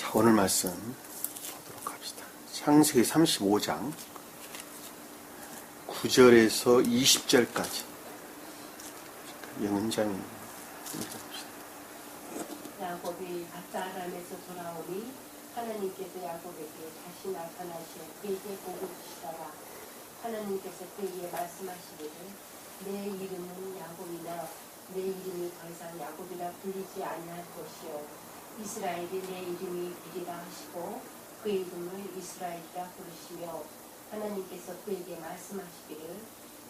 자, 오늘 말씀 보도록 합시다. 창세기 35장 9절에서 20절까지 영은장이 읽어봅시다. 야곱이 밧다람에서 돌아오니 하나님께서 야곱에게 다시 나타나시어 그에게 복을 주시더라. 하나님께서 그에게 말씀하시기를 내 이름은 야곱이나 내 이름이 더 이상 야곱이라 불리지 아니할 것이요 이스라엘이 내 이름이 되리라 하시고 그의 이름을 이스라엘이라 부르시며 하나님께서 그에게 말씀하시기를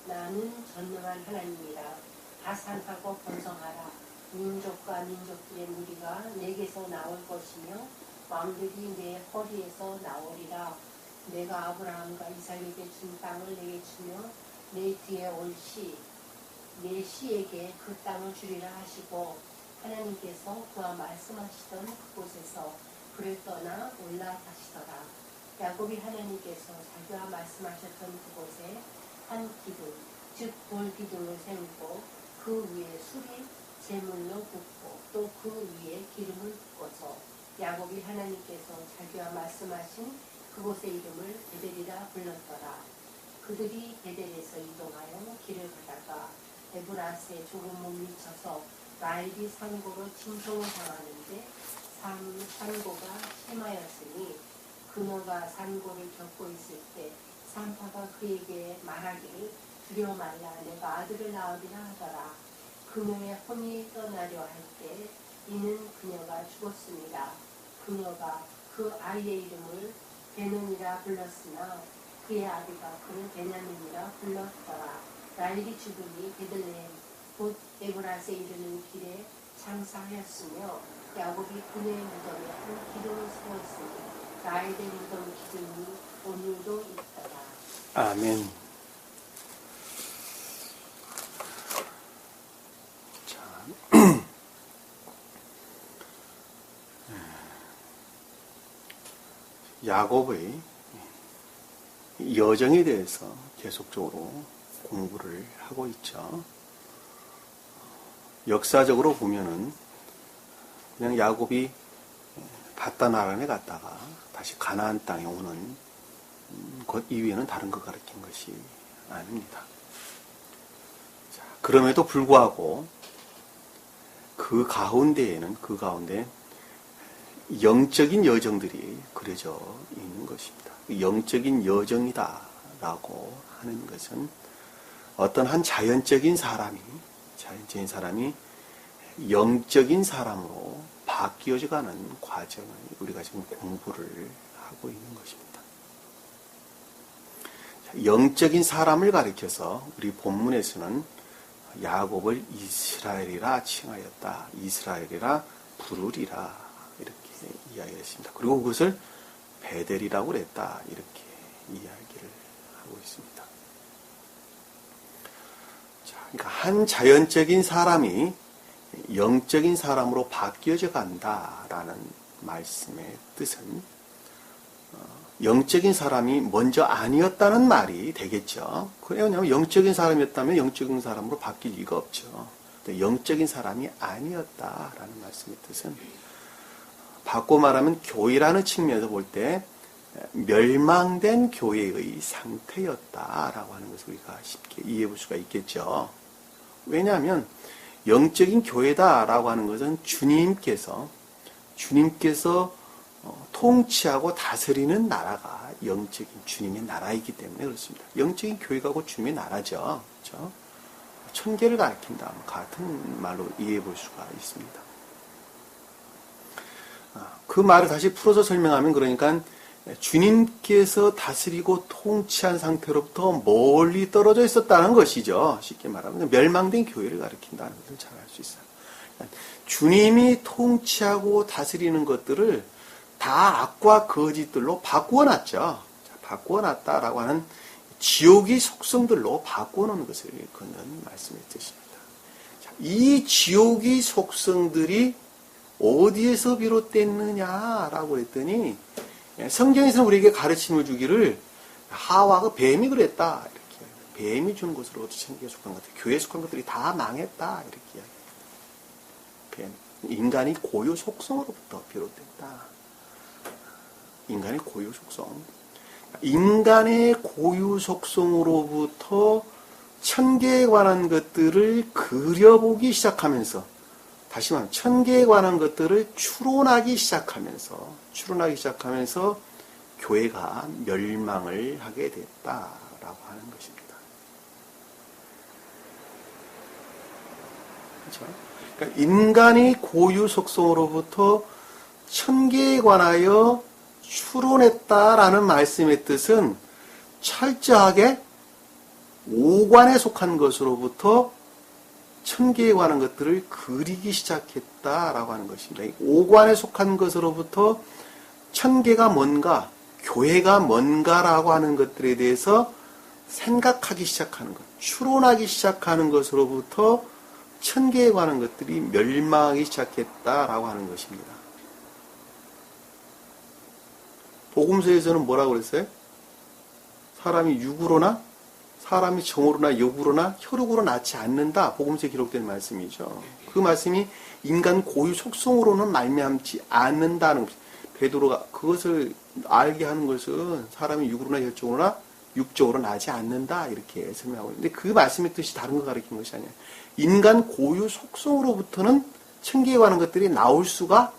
나는 전능한 하나님이라 다산하고 번성하라. 민족과 민족들의 무리가 내게서 나올 것이며 왕들이 내 허리에서 나오리라. 내가 아브라함과 이삭에게 준 땅을 내게 주며 내 뒤에 올 시 내 시에게 그 땅을 주리라 하시고 하나님께서 그와 말씀하시던 그곳에서 불을 떠나 올라가시더라. 야곱이 하나님께서 자기와 말씀하셨던 그곳에 한 기둥 즉 돌기둥을 세우고 그 위에 술이 제물로 붓고 또 그 위에 기름을 붓고서 야곱이 하나님께서 자기와 말씀하신 그곳의 이름을 베델이라 불렀더라. 그들이 베델에서 이동하여 길을 가다가 에브라스에 조금 못 미쳐서 라헬이 산고로 진통을 당하는데 산고가 심하였으니 그녀가 산고를 겪고 있을 때 산파가 그에게 말하기를 두려워 말라 내가 아들을 낳으리라 하더라. 그녀의 혼이 떠나려 할 때 이는 그녀가 죽었습니다. 그녀가 그 아이의 이름을 베논이라 불렀으나 그의 아비가 그를 베냐민이라 불렀더라. 라헬이 죽으니 베들레헴 곧 에브라스에 이르는 길에 장사하였으며 야곱이 그녀의 무덤에 한 기둥을 세웠으니 라헬의 무덤 기둥이 오늘도 있더라. 아멘. 야곱의 여정에 대해서 계속적으로 공부를 하고 있죠. 역사적으로 보면은 그냥 야곱이 밧다나란에 갔다가 다시 가나안 땅에 오는 것 이외에는 다른 것 가르친 것이 아닙니다. 자, 그럼에도 불구하고 그 가운데 영적인 여정들이 그려져 있는 것입니다. 영적인 여정이다라고 하는 것은 어떤 한 자연적인 사람이 영적인 사람으로 바뀌어져가는 과정을 우리가 지금 공부를 하고 있는 것입니다. 영적인 사람을 가리켜서 우리 본문에서는 야곱을 이스라엘이라 칭하였다. 이스라엘이라 부르리라. 이렇게 이야기했습니다. 그리고 그것을 베델이라고 그랬다. 이렇게 이야기를 하고 있습니다. 자, 그러니까 한 자연적인 사람이 영적인 사람으로 바뀌어져 간다라는 말씀의 뜻은 영적인 사람이 먼저 아니었다는 말이 되겠죠. 왜냐하면 영적인 사람이었다면 영적인 사람으로 바뀔 리가 없죠. 근데 영적인 사람이 아니었다라는 말씀의 뜻은 바꿔 말하면 교회라는 측면에서 볼 때 멸망된 교회의 상태였다라고 하는 것을 우리가 쉽게 이해해 볼 수가 있겠죠. 왜냐하면 영적인 교회다라고 하는 것은 주님께서 통치하고 다스리는 나라가 영적인 주님의 나라이기 때문에 그렇습니다. 영적인 교회가 곧 주님의 나라죠. 그렇죠? 천계를 가리킨다. 같은 말로 이해해 볼 수가 있습니다. 그 말을 다시 풀어서 설명하면 그러니까 주님께서 다스리고 통치한 상태로부터 멀리 떨어져 있었다는 것이죠. 쉽게 말하면 멸망된 교회를 가리킨다는 것을 잘 알 수 있어요. 주님이 통치하고 다스리는 것들을 다 악과 거짓들로 바꾸어놨죠. 바꾸어놨다라고 하는 지옥의 속성들로 바꾸어놓은 것을 일컫는 말씀의 뜻입니다. 이 지옥의 속성들이 어디에서 비롯됐느냐라고 했더니 성경에서는 우리에게 가르침을 주기를 하와가 뱀이 그랬다. 이렇게 뱀이 주는 것으로 천국에 속한 것들, 교회에 속한 것들이 다 망했다. 이렇게 이야기해요. 뱀. 인간이 고유 속성으로부터 비롯됐다. 인간의 고유 속성. 인간의 고유 속성으로부터 천계에 관한 것들을 그려보기 시작하면서, 다시 말하면 천계에 관한 것들을 추론하기 시작하면서 교회가 멸망을 하게 됐다라고 하는 것입니다. 그렇죠? 그러니까 인간의 고유 속성으로부터 천계에 관하여 추론했다라는 말씀의 뜻은 철저하게 오관에 속한 것으로부터 천계에 관한 것들을 그리기 시작했다라고 하는 것입니다. 오관에 속한 것으로부터 천계가 뭔가, 교회가 뭔가라고 하는 것들에 대해서 생각하기 시작하는 것, 추론하기 시작하는 것으로부터 천계에 관한 것들이 멸망하기 시작했다라고 하는 것입니다. 복음서에서는 뭐라고 그랬어요? 사람이 육으로나 사람이 정으로나 육으로나 혈육으로 낳지 않는다. 복음서에 기록된 말씀이죠. 그 말씀이 인간 고유 속성으로는 말미암지 않는다는 것입니다. 베드로가 그것을 알게 하는 것은 사람이 육으로나 혈적으로나 육적으로 나지 않는다 이렇게 설명하고 있는데 그 말씀의 뜻이 다른 거 가리키는 것이 아니에요. 인간 고유 속성으로부터는 천계에 관한 것들이 나올 수가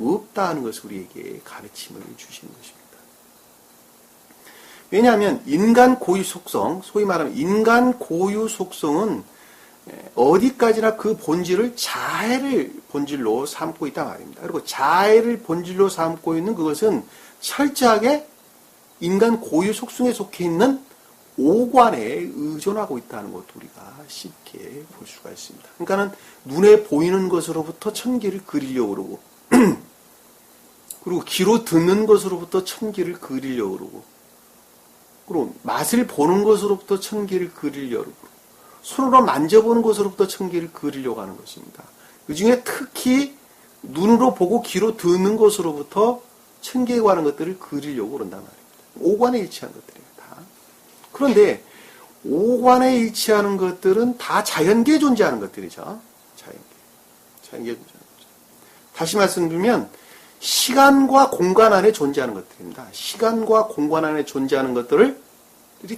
없다 하는 것을 우리에게 가르침을 주시는 것입니다. 왜냐하면 인간 고유 속성, 소위 말하면 인간 고유 속성은 어디까지나 그 본질을 자해를 본질로 삼고 있단 말입니다. 그리고 자해를 본질로 삼고 있는 그것은 철저하게 인간 고유 속성에 속해 있는 오관에 의존하고 있다는 것도 우리가 쉽게 볼 수가 있습니다. 그러니까는 눈에 보이는 것으로부터 천계를 그리려고 그러고 그리고 귀로 듣는 것으로부터 천계를 그리려고 그러고 그리고 맛을 보는 것으로부터 천계를 그리려고 그러고 손으로 만져보는 것으로부터 천계를 그리려고 하는 것입니다. 그 중에 특히 눈으로 보고 귀로 듣는 것으로부터 천계에 관한 것들을 그리려고 그런단 말입니다. 오관에 일치한 것들이에요. 다. 그런데 오관에 일치하는 것들은 다 자연계에 존재하는 것들이죠. 자연계에 존재하는 거죠. 다시 말씀드리면 시간과 공간 안에 존재하는 것들입니다. 시간과 공간 안에 존재하는 것들이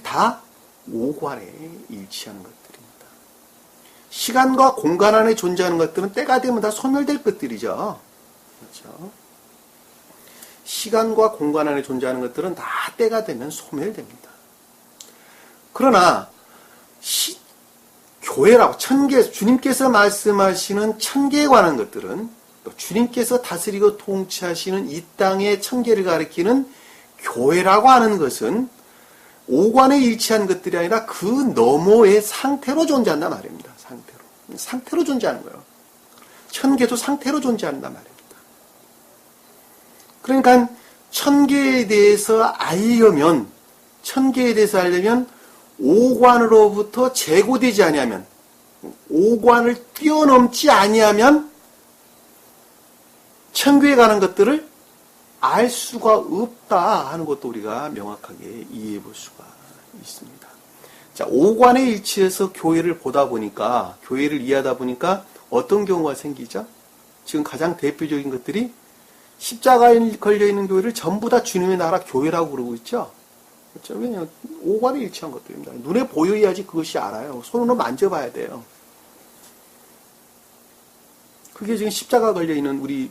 다 오관에 일치하는 것들입니다. 시간과 공간 안에 존재하는 것들은 때가 되면 다 소멸될 것들이죠. 그렇죠? 시간과 공간 안에 존재하는 것들은 다 때가 되면 소멸됩니다. 그러나 교회라고 천계, 주님께서 말씀하시는 천계에 관한 것들은 또 주님께서 다스리고 통치하시는 이 땅의 천계를 가리키는 교회라고 하는 것은 오관에 일치한 것들이 아니라 그 너머의 상태로 존재한단 말입니다. 상태로 존재하는 거예요. 천계도 상태로 존재한단 말입니다. 그러니까 천계에 대해서 알려면 오관으로부터 제고되지 아니하면 오관을 뛰어넘지 아니하면 천국에 가는 것들을 알 수가 없다 하는 것도 우리가 명확하게 이해해 볼 수가 있습니다. 자, 오관에 일치해서 교회를 보다 보니까, 교회를 이해하다 보니까 어떤 경우가 생기죠? 지금 가장 대표적인 것들이 십자가에 걸려있는 교회를 전부 다 주님의 나라 교회라고 그러고 있죠? 그렇죠? 왜냐하면 오관에 일치한 것들입니다. 눈에 보여야지 그것이 알아요. 손으로 만져봐야 돼요. 그게 지금 십자가 걸려있는 우리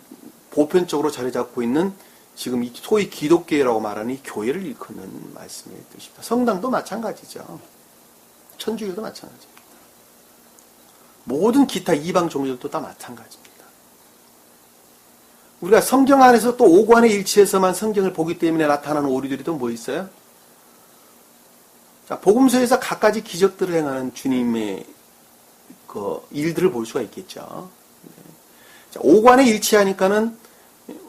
보편적으로 자리 잡고 있는 지금 소위 기독교라고 말하는 이 교회를 일컫는 말씀의 뜻입니다. 성당도 마찬가지죠. 천주교도 마찬가지입니다. 모든 기타 이방 종교들도 다 마찬가지입니다. 우리가 성경 안에서 또 오관에 일치해서만 성경을 보기 때문에 나타나는 오류들이 또 뭐 있어요? 자, 복음서에서 갖가지 기적들을 행하는 주님의 그 일들을 볼 수가 있겠죠. 자, 오관에 일치하니까는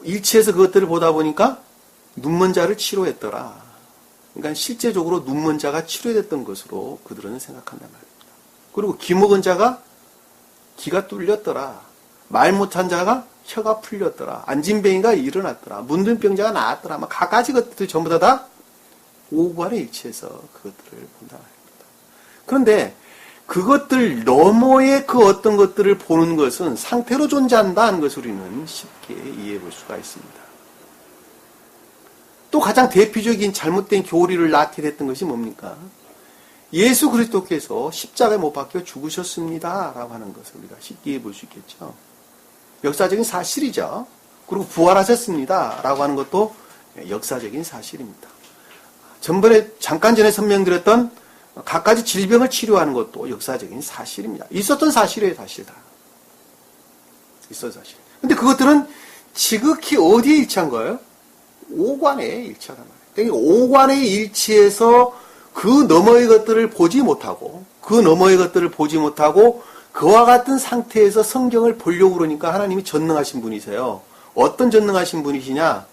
일치해서 그것들을 보다 보니까 눈먼 자를 치료했더라. 그러니까 실제적으로 눈먼 자가 치료됐던 것으로 그들은 생각한단 말입니다. 그리고 귀 먹은 자가 귀가 뚫렸더라. 말 못한 자가 혀가 풀렸더라. 안진뱅이가 일어났더라. 문둥병자가 나았더라. 막 갖가지 것들 전부 다 오관에 일치해서 그것들을 본단 말입니다. 그런데 그것들 너머의 그 어떤 것들을 보는 것은 상태로 존재한다는 것을 우리는 쉽게 이해해 볼 수가 있습니다. 또 가장 대표적인 잘못된 교리를 낳게 됐던 것이 뭡니까? 예수 그리스도께서 십자가에 못 박혀 죽으셨습니다 라고 하는 것을 우리가 쉽게 볼 수 있겠죠. 역사적인 사실이죠. 그리고 부활하셨습니다 라고 하는 것도 역사적인 사실입니다. 잠깐 전에 설명드렸던 갖가지 질병을 치료하는 것도 역사적인 사실입니다. 있었던 사실이에요, 사실 다. 있었던 사실. 근데 그것들은 지극히 어디에 일치한 거예요? 오관에 일치하단 말이에요. 그러니까 오관에 일치해서 그 너머의 것들을 보지 못하고, 그와 같은 상태에서 성경을 보려고 그러니까 하나님이 전능하신 분이세요. 어떤 전능하신 분이시냐?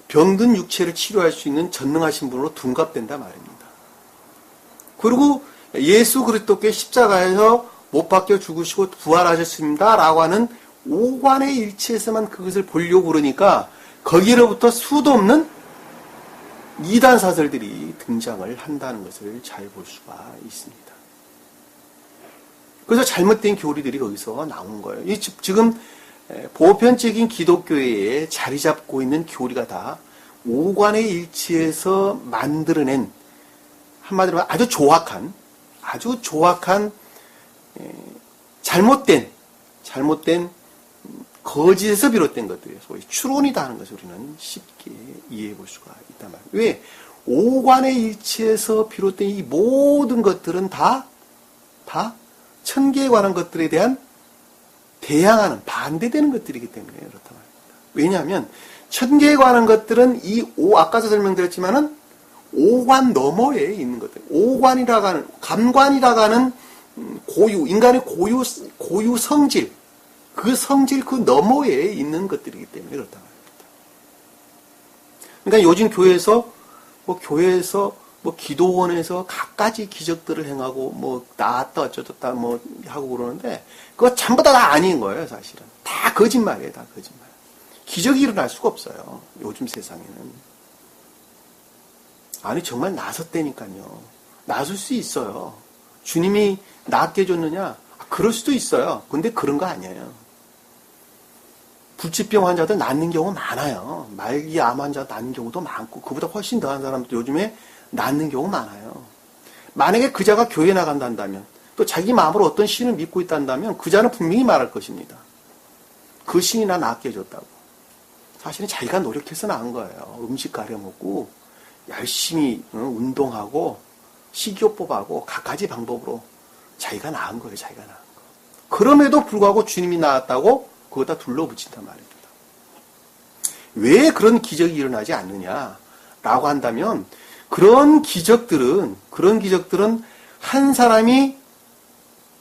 병든 육체를 치료할 수 있는 전능하신 분으로 둔갑된단 말입니다. 그리고 예수 그리스도께 십자가에서 못 박혀 죽으시고 부활하셨습니다 라고 하는 오관의 일치에서만 그것을 보려고 그러니까 거기로부터 수도 없는 이단 사설들이 등장을 한다는 것을 잘 볼 수가 있습니다. 그래서 잘못된 교리들이 거기서 나온 거예요. 지금 보편적인 기독교회에 자리 잡고 있는 교리가 다 오관의 일치에서 만들어낸 한마디로 아주 조악한 잘못된 거짓에서 비롯된 것들이에요. 소위 추론이다 하는 것을 우리는 쉽게 이해해 볼 수가 있단 말이에요. 왜? 오관의 일치에서 비롯된 이 모든 것들은 다 천계에 관한 것들에 대한 대항하는, 반대되는 것들이기 때문에 그렇단 말입니다. 왜냐하면 천계에 관한 것들은 아까도 설명드렸지만은 오관 너머에 있는 것들, 오관이라고 하는, 감관이라고 하는 인간의 고유 성질, 그 너머에 있는 것들이기 때문에 그렇단 말입니다. 그러니까 요즘 교회에서 기도원에서 갖가지 기적들을 행하고, 나았다, 어쩌다, 하고 그러는데, 그거 전부 다 아닌 거예요, 사실은. 다 거짓말이에요, 다 거짓말. 기적이 일어날 수가 없어요, 요즘 세상에는. 아니, 정말 나섰다니까요. 나설 수 있어요. 주님이 낫게 해줬느냐? 그럴 수도 있어요. 근데 그런 거 아니에요. 불치병 환자들 낫는 경우 많아요. 말기 암 환자 낫는 경우도 많고, 그보다 훨씬 더한 사람들 요즘에 낫는 경우 많아요. 만약에 그 자가 교회 나간다면, 또 자기 마음으로 어떤 신을 믿고 있다면, 그 자는 분명히 말할 것입니다. 그 신이 나 낫게 해줬다고. 사실은 자기가 노력해서 나은 거예요. 음식 가려 먹고, 열심히 운동하고, 식이요법하고, 갖가지 방법으로 자기가 나은 거예요, 자기가 나은 거. 그럼에도 불구하고 주님이 나았다고 그거다 둘러붙인단 말입니다. 왜 그런 기적이 일어나지 않느냐라고 한다면, 그런 기적들은 한 사람이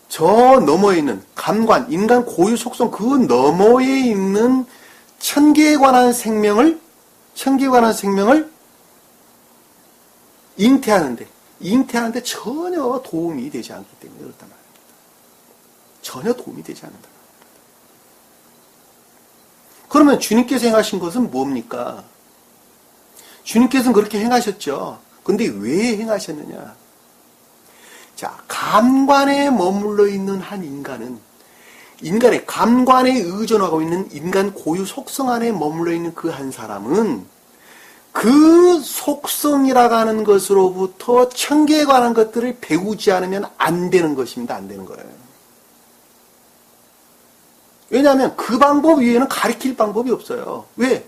저 너머에 있는 감관, 인간 고유 속성 그 너머에 있는 천계에 관한 생명을 잉태하는데 전혀 도움이 되지 않기 때문에 그렇단 말입니다. 전혀 도움이 되지 않는다. 그러면 주님께서 행하신 것은 뭡니까? 주님께서는 그렇게 행하셨죠. 근데 왜 행하셨느냐? 자, 감관에 머물러 있는 한 인간의 감관에 의존하고 있는 인간 고유 속성 안에 머물러 있는 그 한 사람은 그 속성이라고 하는 것으로부터 천계에 관한 것들을 배우지 않으면 안 되는 것입니다. 안 되는 거예요. 왜냐하면 그 방법 위에는 가르칠 방법이 없어요. 왜?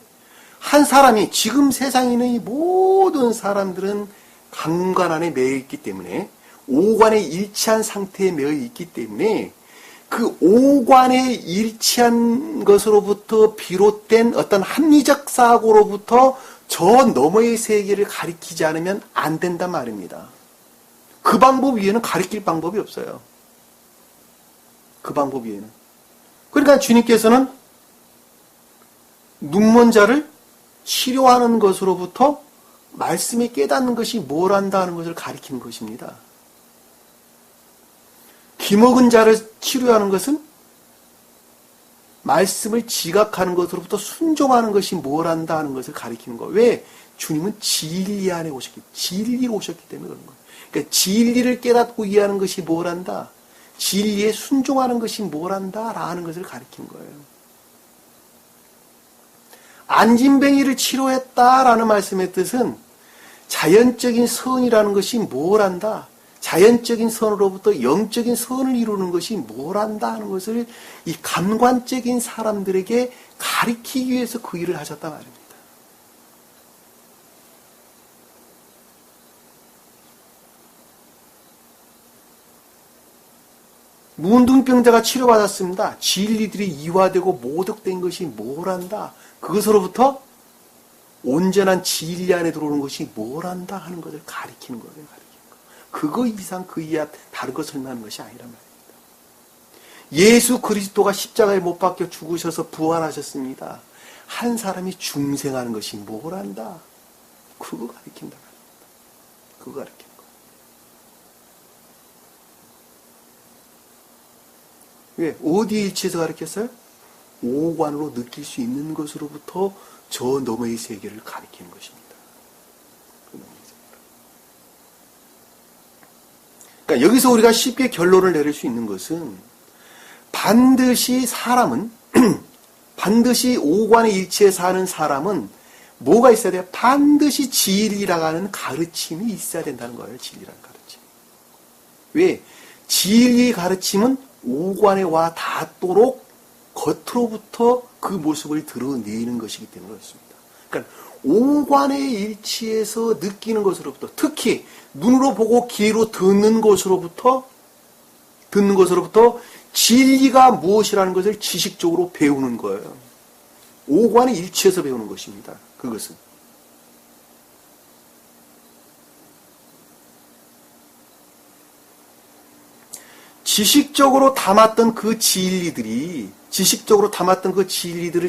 한 사람이 지금 세상에 있는 이 모든 사람들은 감관 안에 매여 있기 때문에 오관에 일치한 상태에 매여 있기 때문에 그 오관에 일치한 것으로부터 비롯된 어떤 합리적 사고로부터 저 너머의 세계를 가리키지 않으면 안 된단 말입니다. 그 방법 위에는 가리킬 방법이 없어요. 그 방법 위에는. 그러니까 주님께서는 눈먼 자를 치료하는 것으로부터 말씀에 깨닫는 것이 뭘 한다 하는 것을 가리키는 것입니다. 기먹은 자를 치료하는 것은 말씀을 지각하는 것으로부터 순종하는 것이 뭘 한다 하는 것을 가리키는 거예요. 왜? 주님은 진리 안에 진리로 오셨기 때문에 그런 거예요. 그러니까 진리를 깨닫고 이해하는 것이 뭘 한다? 진리에 순종하는 것이 뭘 한다? 라는 것을 가리키는 거예요. 안진뱅이를 치료했다라는 말씀의 뜻은 자연적인 선이라는 것이 뭘 한다? 자연적인 선으로부터 영적인 선을 이루는 것이 뭘 한다 하는 것을 이 감관적인 사람들에게 가리키기 위해서 그 일을 하셨단 말입니다. 문둥병자가 치료받았습니다. 진리들이 이화되고 모독된 것이 뭘 한다? 그것으로부터 온전한 진리 안에 들어오는 것이 뭘 한다 하는 것을 가리키는 거예요. 그거 이상 그 이하 다른 것 설명하는 것이 아니란 말입니다. 예수 그리스도가 십자가에 못 박혀 죽으셔서 부활하셨습니다. 한 사람이 중생하는 것이 뭘 한다? 그거 가리킨다 말입니다. 그거 가리키는 거예요. 왜? 어디에 일치해서 가르쳤어요? 오관으로 느낄 수 있는 것으로부터 저 너머의 세계를 가리키는 것입니다. 그러니까 여기서 우리가 쉽게 결론을 내릴 수 있는 것은 반드시 사람은 반드시 오관의 일치에 사는 사람은 뭐가 있어야 돼요? 반드시 진리라고 하는 가르침이 있어야 된다는 거예요. 진리라는 가르침. 왜? 진리의 가르침은 오관에 와 닿도록 겉으로부터 그 모습을 드러내는 것이기 때문에 그렇습니다. 그러니까 오관의 일치에서 느끼는 것으로부터, 특히 눈으로 보고 귀로 듣는 것으로부터 진리가 무엇이라는 것을 지식적으로 배우는 거예요. 오관의 일치에서 배우는 것입니다. 그것은. 지식적으로 담았던 그 진리들을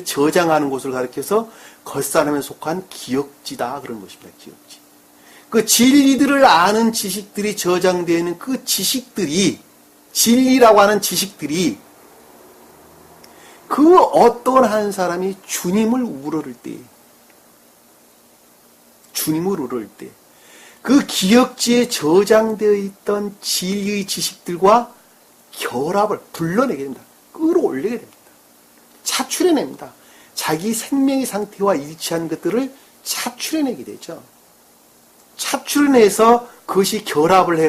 저장하는 곳을 가리켜서 겉사람에 속한 기억지다 그런 것입니다. 기억지. 그 진리들을 아는 지식들이 저장되어 있는 그 지식들이, 진리라고 하는 지식들이 그 어떤 한 사람이 주님을 우러를 때, 그 기억지에 저장되어 있던 진리의 지식들과 결합을 불러내게 됩니다. 끌어올리게 됩니다. 차출해냅니다. 자기 생명의 상태와 일치한 것들을 차출해내게 되죠. 차출해내서 그것이 결합을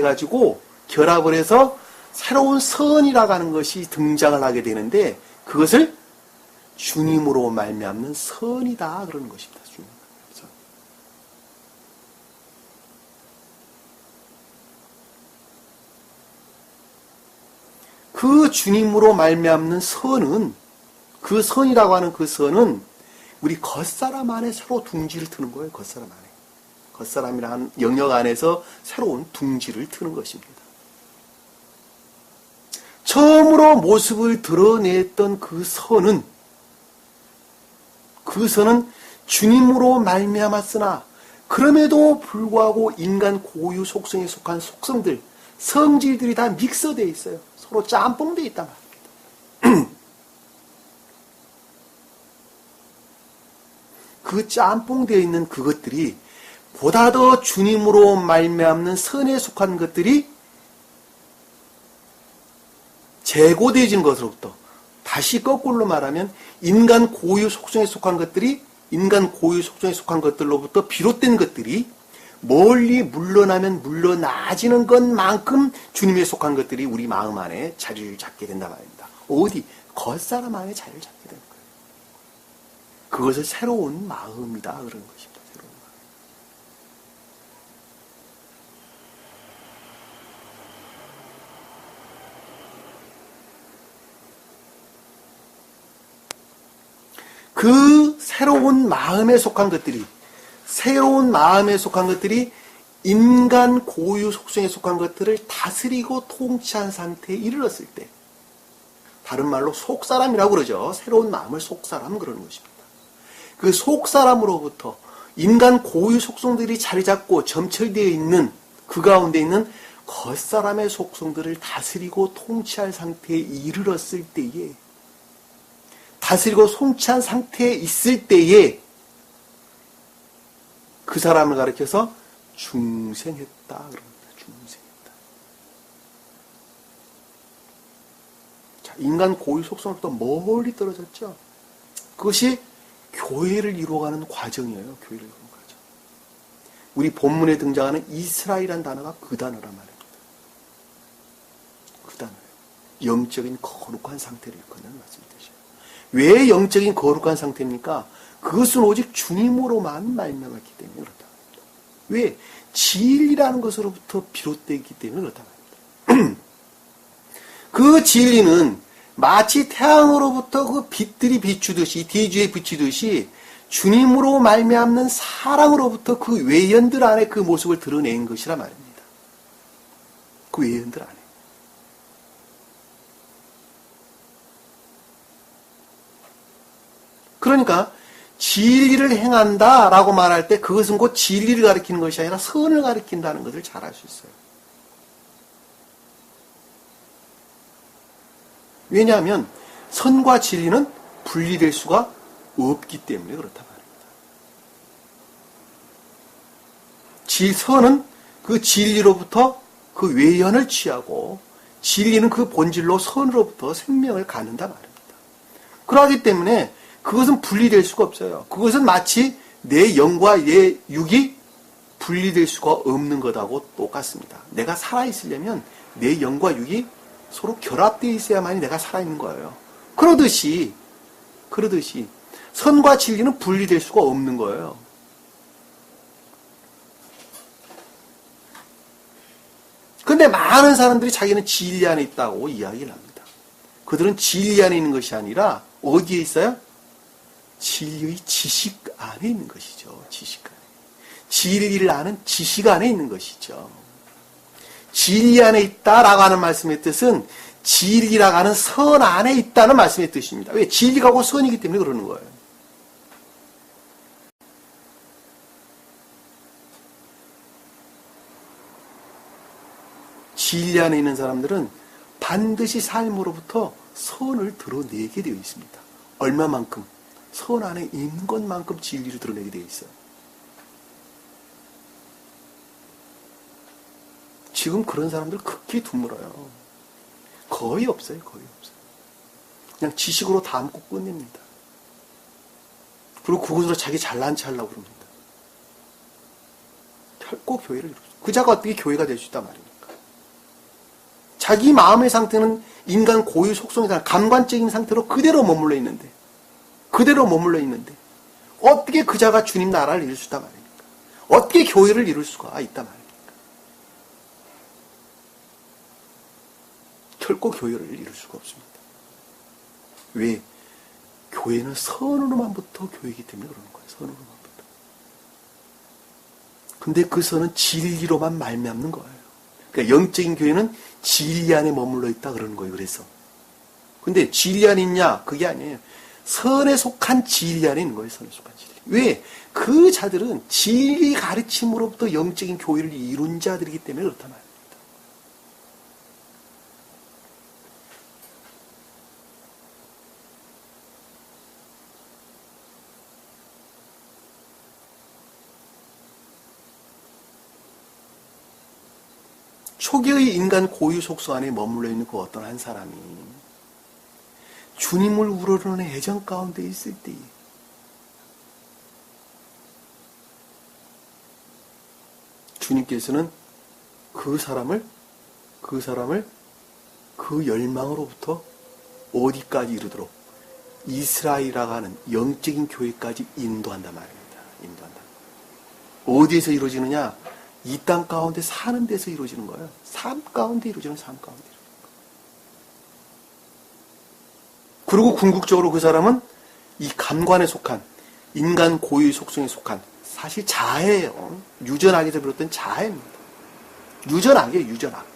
해서 새로운 선이라고 하는 것이 등장을 하게 되는데 그것을 주님으로 말미암는 선이다 그러는 것입니다. 그 주님으로 말미암는 선은, 그 선이라고 하는 그 선은 우리 겉사람 안에 새로 둥지를 트는 거예요. 겉사람 안에. 겉사람이라는 영역 안에서 새로운 둥지를 트는 것입니다. 처음으로 모습을 드러냈던 그 선은 주님으로 말미암았으나 그럼에도 불구하고 인간 고유 속성에 속한 속성들, 성질들이 다 믹서되어 있어요. 서로 짬뽕되어 있단 말입니다. 그 짬뽕되어 있는 그것들이 보다 더 주님으로 말미암는 선에 속한 것들이 제고되어진 것으로부터, 다시 거꾸로 말하면 인간 고유 속성에 속한 것들로부터 비롯된 것들이 멀리 물러나면 물러나지는 것만큼 주님에 속한 것들이 우리 마음 안에 자리를 잡게 된단 말입니다. 어디? 겉사람 안에 자리를 잡게 되는 거예요. 그것을 새로운 마음이다 그런 것입니다. 새로운 마음. 그 새로운 마음에 속한 것들이 인간 고유 속성에 속한 것들을 다스리고 통치한 상태에 이르렀을 때, 다른 말로 속사람이라고 그러죠. 새로운 마음을 속사람 그러는 것입니다. 그 속사람으로부터 인간 고유 속성들이 자리 잡고 점철되어 있는 그 가운데 있는 겉사람의 속성들을 다스리고 통치할 상태에 이르렀을 때에, 다스리고 통치한 상태에 있을 때에 그 사람을 가리켜서 중생했다 그럽니다. 중생했다. 자, 인간 고유 속성으로부터 멀리 떨어졌죠. 그것이 교회를 이루어가는 과정이에요. 교회를 이루어가는 과정. 우리 본문에 등장하는 이스라엘이라는 단어가 그 단어란 말입니다. 그 단어예요. 영적인 거룩한 상태를 일컫는 말씀이죠. 왜 영적인 거룩한 상태입니까? 그것은 오직 주님으로만 말미암았기 때문에 그렇다. 왜? 진리라는 것으로부터 비롯되기 때문에 그렇다 말입니다. 그 진리는 마치 태양으로부터 그 빛들이 비추듯이 대지에 비추듯이 주님으로 말미암는 사랑으로부터 그 외연들 안에 그 모습을 드러낸 것이라 말입니다. 그 외연들 안에. 그러니까 진리를 행한다라고 말할 때 그것은 곧 진리를 가리키는 것이 아니라 선을 가리킨다는 것을 잘 알 수 있어요. 왜냐하면 선과 진리는 분리될 수가 없기 때문에 그렇다 말입니다. 선은 그 진리로부터 그 외연을 취하고 진리는 그 본질로 선으로부터 생명을 갖는다 말입니다. 그러기 때문에 그것은 분리될 수가 없어요. 그것은 마치 내 영과 내 육이 분리될 수가 없는 것하고 똑같습니다. 내가 살아있으려면 내 영과 육이 서로 결합되어 있어야만이 내가 살아있는 거예요. 그러듯이 선과 진리는 분리될 수가 없는 거예요. 그런데 많은 사람들이 자기는 진리 안에 있다고 이야기를 합니다. 그들은 진리 안에 있는 것이 아니라 어디에 있어요? 진리의 지식 안에 있는 것이죠. 지식 안에. 진리를 아는 지식 안에 있는 것이죠. 진리 안에 있다라고 하는 말씀의 뜻은 진리라고 하는 선 안에 있다는 말씀의 뜻입니다. 왜? 진리가 곧 선이기 때문에 그러는 거예요. 진리 안에 있는 사람들은 반드시 삶으로부터 선을 드러내게 되어 있습니다. 얼마만큼? 선 안에 있는 것만큼 진리를 드러내게 되어 있어요. 지금 그런 사람들 극히 드물어요. 거의 없어요. 거의 없어요. 그냥 지식으로 담고 끝냅니다. 그리고 그것으로 자기 잘난 체 하려고 그럽니다. 결코 교회를 이루죠. 그 자가 어떻게 교회가 될 수 있단 말입니까? 자기 마음의 상태는 인간 고유 속성이다. 감관적인 상태로 그대로 머물러 있는데 어떻게 그 자가 주님 나라를 이룰 수 있단 말입니까? 어떻게 교회를 이룰 수가 있단 말입니까? 결코 교회를 이룰 수가 없습니다. 왜? 교회는 선으로만부터 교회이기 때문에 그러는 거예요. 선으로만부터. 근데 그 선은 진리로만 말미암는 거예요. 그러니까 영적인 교회는 진리 안에 머물러 있다 그러는 거예요. 그래서. 근데 진리 안에 있냐? 그게 아니에요. 선에 속한 진리 안에 있는 거예요. 선에 속한 진리. 왜? 그 자들은 진리 가르침으로부터 영적인 교회를 이룬 자들이기 때문에 그렇단 말이에요. 초기의 인간 고유 속성 안에 머물러 있는 그 어떤 한 사람이 주님을 우러러는 애정 가운데 있을 때에 주님께서는 그 사람을 그 열망으로부터 어디까지 이르도록 이스라엘이라고 하는 영적인 교회까지 인도한단 말입니다. 인도한다. 어디에서 이루어지느냐? 이 땅 가운데 사는 데서 이루어지는 거예요. 삶 가운데 이루어지는 삶 가운데 이루어지는 거예요. 그리고 궁극적으로 그 사람은 이 감관에 속한 인간 고유의 속성에 속한 사실 자아예요. 유전학에서 비롯된 자아입니다. 유전학이에요. 유전학.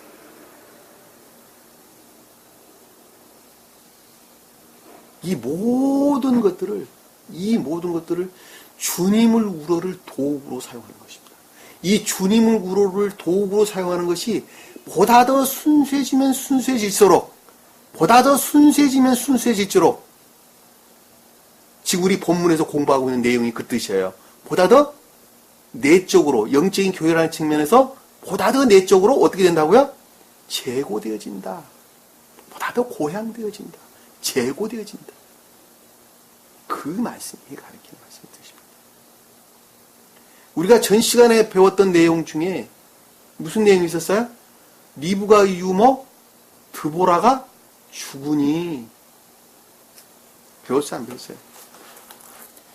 이 모든 것들을 주님을 우러를 도구로 사용하는 것입니다. 이 주님을 우러를 도구로 사용하는 것이 보다 더 순수해지면 순수해질수록 지금 우리 본문에서 공부하고 있는 내용이 그 뜻이에요. 보다 더 내적으로 영적인 교회라는 측면에서 보다 더 내적으로 어떻게 된다고요? 제고되어진다. 보다 더 고향되어진다. 제고되어진다. 그 말씀이 가리키는 말씀이 뜻입니다. 우리가 전 시간에 배웠던 내용 중에 무슨 내용이 있었어요? 리브가의 유모 드보라가 죽으니. 배웠어요, 안 배웠어요?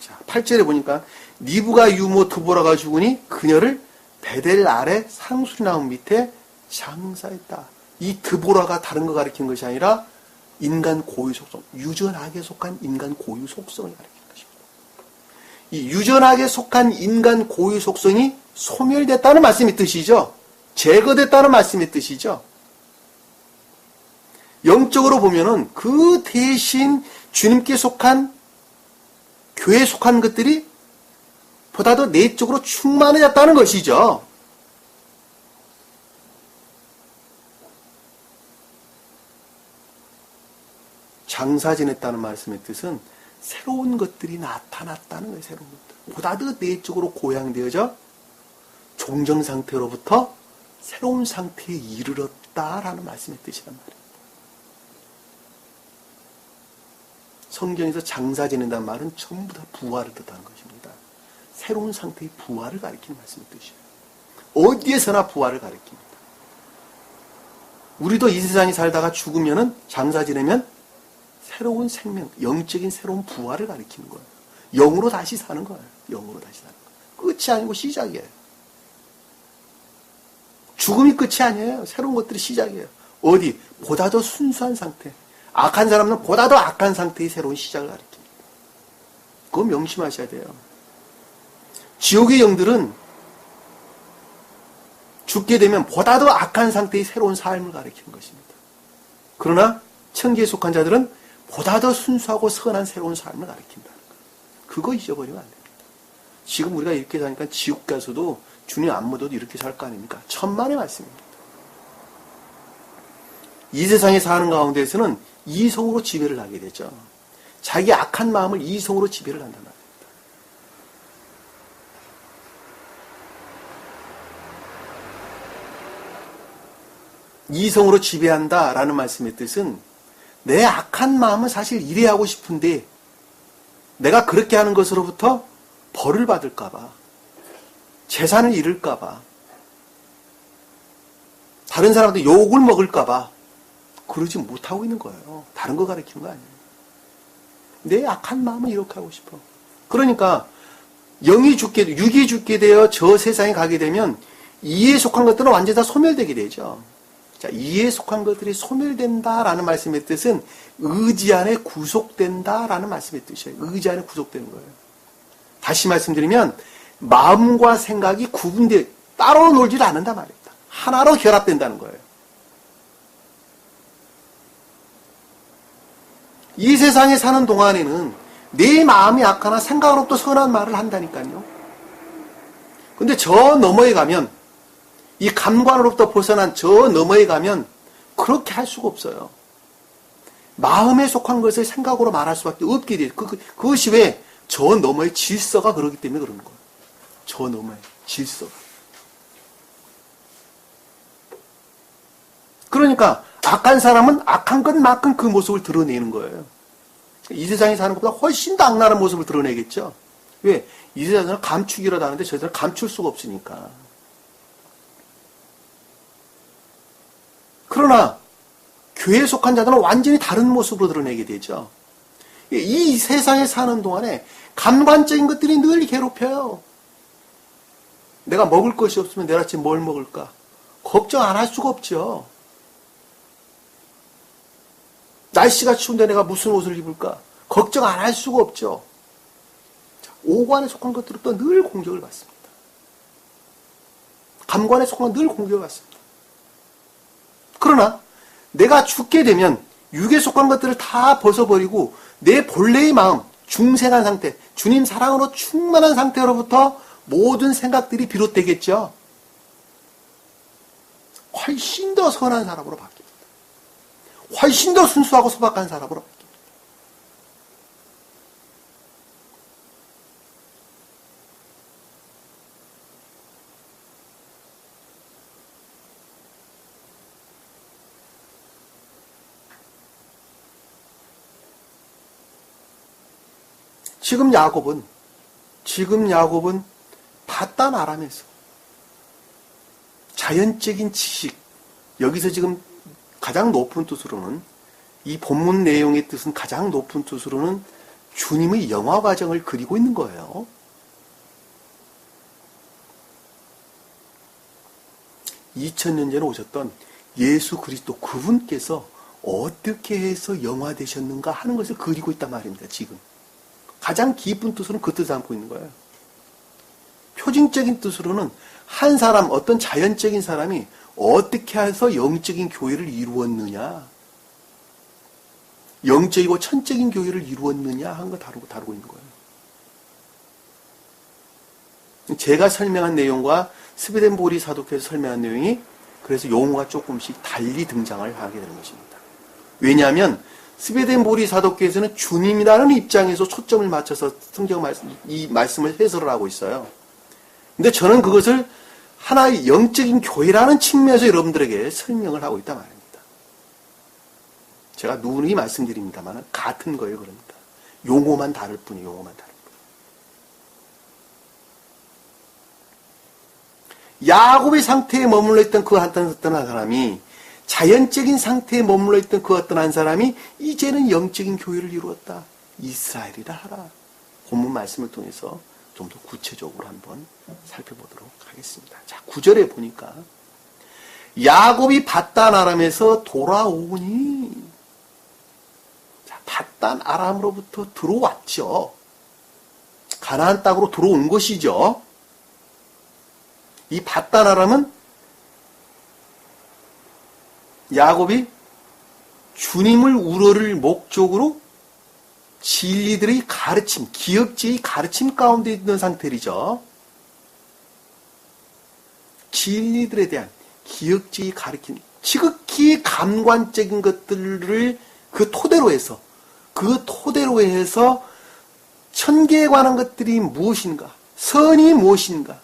자, 8절에 보니까 리브가 유모 드보라가 죽으니 그녀를 베델 아래 상수리나무 밑에 장사했다. 이 드보라가 다른 거 가리키는 것이 아니라 인간 고유 속성, 유전학에 속한 인간 고유 속성을 가리키는 것입니다. 이 유전학에 속한 인간 고유 속성이 소멸됐다는 말씀의 뜻이죠. 제거됐다는 말씀의 뜻이죠. 영적으로 보면은 그 대신 주님께 속한 교회에 속한 것들이 보다 더 내적으로 충만해졌다는 것이죠. 장사 지냈다는 말씀의 뜻은 새로운 것들이 나타났다는 거예요. 새로운 것들. 보다 더 내적으로 고양되어져 종정 상태로부터 새로운 상태에 이르렀다라는 말씀의 뜻이란 말이에요. 성경에서 장사 지낸다는 말은 전부 다 부활을 뜻하는 것입니다. 새로운 상태의 부활을 가리키는 말씀의 뜻이에요. 어디에서나 부활을 가리킵니다. 우리도 이 세상에 살다가 죽으면은 장사 지내면 새로운 생명, 영적인 새로운 부활을 가리키는 거예요. 영으로 다시 사는 거예요. 영으로 다시 사는 거예요. 끝이 아니고 시작이에요. 죽음이 끝이 아니에요. 새로운 것들이 시작이에요. 어디? 보다 더 순수한 상태. 악한 사람은 보다 더 악한 상태의 새로운 시작을 가리킵니다. 그거 명심하셔야 돼요. 지옥의 영들은 죽게 되면 보다 더 악한 상태의 새로운 삶을 가리키는 것입니다. 그러나 천기에 속한 자들은 보다 더 순수하고 선한 새로운 삶을 가리킨다는 거예요. 그거 잊어버리면 안 됩니다. 지금 우리가 이렇게 사니까 지옥 가서도 주님 안 믿어도 이렇게 살 거 아닙니까? 천만의 말씀입니다. 이 세상에 사는 가운데에서는 이성으로 지배를 하게 되죠. 자기 악한 마음을 이성으로 지배를 한단 말입니다. 이성으로 지배한다라는 말씀의 뜻은 내 악한 마음은 사실 이래 하고 싶은데 내가 그렇게 하는 것으로부터 벌을 받을까봐, 재산을 잃을까봐, 다른 사람한테 욕을 먹을까봐 그러지 못하고 있는 거예요. 다른 거 가르치는 거 아니에요. 내 악한 마음은 이렇게 하고 싶어. 그러니까 영이 죽게, 육이 죽게 되어 저 세상에 가게 되면 이에 속한 것들은 완전히 다 소멸되게 되죠. 자, 이에 속한 것들이 소멸된다라는 말씀의 뜻은 의지 안에 구속된다라는 말씀의 뜻이에요. 의지 안에 구속되는 거예요. 다시 말씀드리면 마음과 생각이 따로 놀지를 않는단 말입니다. 하나로 결합된다는 거예요. 이 세상에 사는 동안에는 내 마음이 악하나 생각으로부터 선한 말을 한다니까요. 근데 저 너머에 가면, 이 감관으로부터 벗어난 저 너머에 가면 그렇게 할 수가 없어요. 마음에 속한 것을 생각으로 말할 수밖에 없게 돼요. 그것이 왜? 저 너머의 질서가 그러기 때문에 그러는 거예요. 저 너머의 질서가. 그러니까 악한 사람은 악한 것만큼 그 모습을 드러내는 거예요. 이 세상에 사는 것보다 훨씬 더 악랄한 모습을 드러내겠죠. 왜? 이 세상은 감추기라도 하는데 저희들은 감출 수가 없으니까. 그러나 교회에 속한 자들은 완전히 다른 모습으로 드러내게 되죠. 이 세상에 사는 동안에 감관적인 것들이 늘 괴롭혀요. 내가 먹을 것이 없으면 내일 아침 뭘 먹을까? 걱정 안 할 수가 없죠. 날씨가 추운데 내가 무슨 옷을 입을까? 걱정 안 할 수가 없죠. 오관에 속한 것들은 또 늘 공격을 받습니다. 감관에 속한 늘 공격을 받습니다. 그러나 내가 죽게 되면 육에 속한 것들을 다 벗어버리고 내 본래의 마음, 중생한 상태, 주님 사랑으로 충만한 상태로부터 모든 생각들이 비롯되겠죠. 훨씬 더 선한 사람으로 바뀝니다. 훨씬 더 순수하고 소박한 사람으로 바뀝니다. 지금 야곱은 바단 아람에서 자연적인 지식, 여기서 지금 가장 높은 뜻으로는, 이 본문 내용의 뜻은 가장 높은 뜻으로는 주님의 영화 과정을 그리고 있는 거예요. (2000년) 전에 오셨던 예수 그리스도 그분께서 어떻게 해서 영화되셨는가 하는 것을 그리고 있단 말입니다. 지금 가장 깊은 뜻으로는 그 뜻을 담고 있는 거예요. 표징적인 뜻으로는 한 사람, 어떤 자연적인 사람이 어떻게 해서 영적인 교회를 이루었느냐, 영적이고 천적인 교회를 이루었느냐 하는 거 다루고 있는 거예요. 제가 설명한 내용과 스베덴보리 사도께서 설명한 내용이 그래서 용어가 조금씩 달리 등장을 하게 되는 것입니다. 왜냐하면 스베덴보리 사도께서는 주님이라는 입장에서 초점을 맞춰서 성경 말씀, 이 말씀을 해설을 하고 있어요. 근데 저는 그것을 하나의 영적인 교회라는 측면에서 여러분들에게 설명을 하고 있단 말입니다. 제가 누누이 말씀드립니다만 같은 거예요. 그럽니다. 용어만 다를 뿐이에요. 용어만 다를 뿐. 야곱의 상태에 머물러 있던 그 어떤 한 사람이, 자연적인 상태에 머물러 있던 그 어떤 한 사람이 이제는 영적인 교회를 이루었다. 이스라엘이라 하라. 본문 말씀을 통해서 좀 더 구체적으로 한번 살펴보도록 하겠습니다. 자, 9절에 보니까 야곱이 바단 아람에서 돌아오니, 자, 바단 아람으로부터 들어왔죠. 가나안 땅으로 들어온 것이죠. 이 바단 아람은 야곱이 주님을 우러를 목적으로 진리들의 가르침, 기억지의 가르침 가운데 있는 상태이죠. 진리들에 대한 기억지의 가르침, 지극히 감관적인 것들을 그 토대로 해서 천계에 관한 것들이 무엇인가, 선이 무엇인가,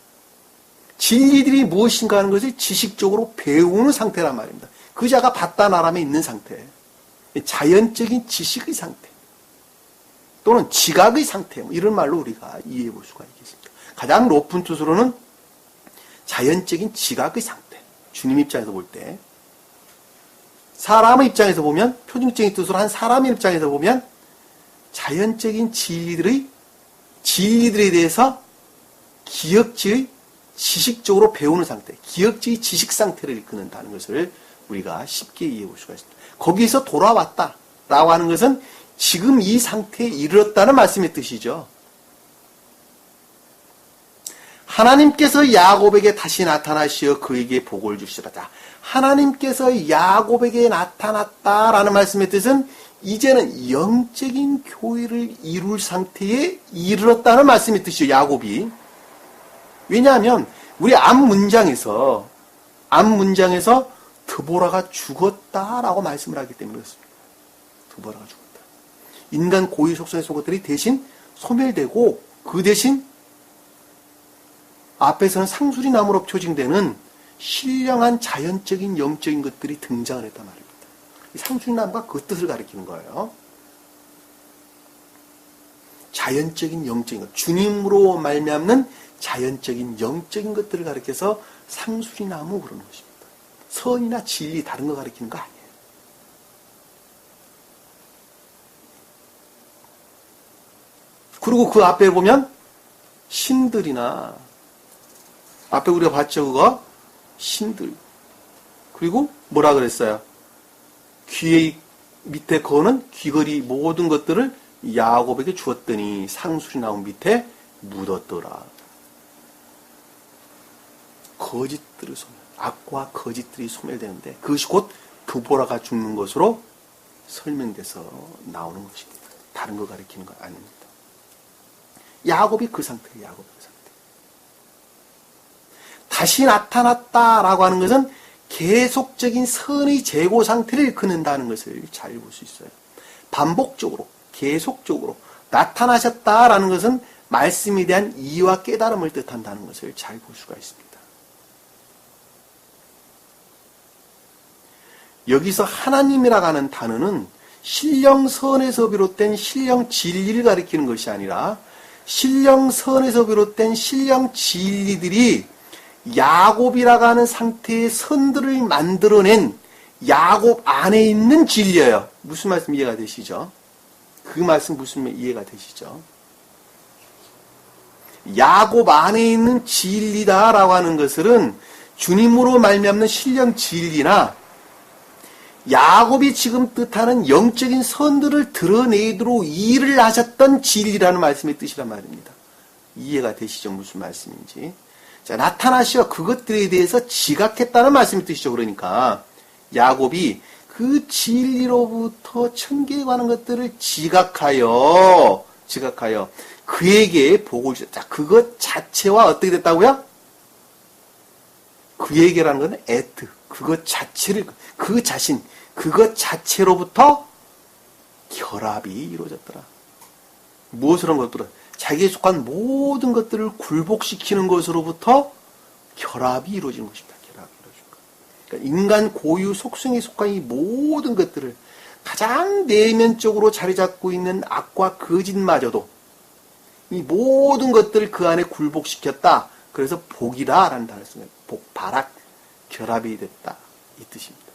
진리들이 무엇인가 하는 것을 지식적으로 배우는 상태란 말입니다. 그 자가 바단 아람에 있는 상태, 자연적인 지식의 상태 또는 지각의 상태, 이런 말로 우리가 이해해 볼 수가 있겠습니다. 가장 높은 뜻으로는 자연적인 지각의 상태, 주님 입장에서 볼 때, 사람의 입장에서 보면, 표준적인 뜻으로 한 사람의 입장에서 보면 자연적인 진리들에 대해서 기억지의 지식적으로 배우는 상태, 기억지의 지식 상태를 이끄는다는 것을 우리가 쉽게 이해해 볼 수가 있습니다. 거기서 돌아왔다라고 하는 것은 지금 이 상태에 이르렀다는 말씀의 뜻이죠. 하나님께서 야곱에게 다시 나타나시어 그에게 복을 주시라다. 하나님께서 야곱에게 나타났다라는 말씀의 뜻은 이제는 영적인 교회를 이룰 상태에 이르렀다는 말씀의 뜻이죠. 야곱이. 왜냐하면 우리 앞 문장에서 드보라가 죽었다라고 말씀을 하기 때문에 그렇습니다. 드보라가 죽었다. 인간 고유 속성의 속것들이 대신 소멸되고, 그 대신 앞에서는 상수리 나무로 표징되는 신령한 자연적인 영적인 것들이 등장을 했단 말입니다. 이 상수리 나무가 그 뜻을 가리키는 거예요. 자연적인 영적인 것, 주님으로 말미암는 자연적인 영적인 것들을 가리켜서 상수리 나무 그러는 것입니다. 선이나 진리 다른 거 가리키는 거 아니에요. 그리고 그 앞에 보면 신들이나, 앞에 우리가 봤죠, 그거? 신들. 그리고 뭐라 그랬어요? 귀의 밑에 거는 귀걸이 모든 것들을 야곱에게 주었더니 상술이 나온 밑에 묻었더라. 거짓들을 소멸, 악과 거짓들이 소멸되는데 그것이 곧 드보라가 죽는 것으로 설명돼서 나오는 것입니다. 다른 거 가리키는 거 아닙니다. 야곱이 그 상태예요. 야곱이 그 상태. 다시 나타났다라고 하는 것은 계속적인 선의 재고 상태를 일컫는다는 것을 잘 볼 수 있어요. 반복적으로, 계속적으로 나타나셨다라는 것은 말씀에 대한 이해와 깨달음을 뜻한다는 것을 잘 볼 수가 있습니다. 여기서 하나님이라고 하는 단어는 신령선에서 비롯된 신령 진리를 가리키는 것이 아니라 신령선에서 비롯된 신령 진리들이 야곱이라고 하는 상태의 선들을 만들어낸 야곱 안에 있는 진리예요. 무슨 말씀 이해가 되시죠? 그 말씀 무슨 이해가 되시죠? 야곱 안에 있는 진리다라고 하는 것은 주님으로 말미암는 신령 진리나 야곱이 지금 뜻하는 영적인 선들을 드러내도록 일을 하셨던 진리라는 말씀의 뜻이란 말입니다. 이해가 되시죠? 무슨 말씀인지. 자, 나타나시어 그것들에 대해서 지각했다는 말씀의 뜻이죠. 그러니까 야곱이 그 진리로부터 천계에 관한 것들을 지각하여 그에게 복을 주셨다. 그것 자체와 어떻게 됐다고요? 그에게라는 것은 에트, 그것 자체를, 그 자신, 그것 자체로부터 결합이 이루어졌더라. 무엇을 한 것보다 자기에 속한 모든 것들을 굴복시키는 것으로부터 결합이 이루어지는 것입니다. 결합이 이루어진 것. 그러니까 인간 고유 속성에 속한 이 모든 것들을 가장 내면적으로 자리 잡고 있는 악과 거짓마저도 이 모든 것들을 그 안에 굴복시켰다. 그래서 복이다 라는 단어를 쓰는 복, 바락, 결합이 됐다. 이 뜻입니다.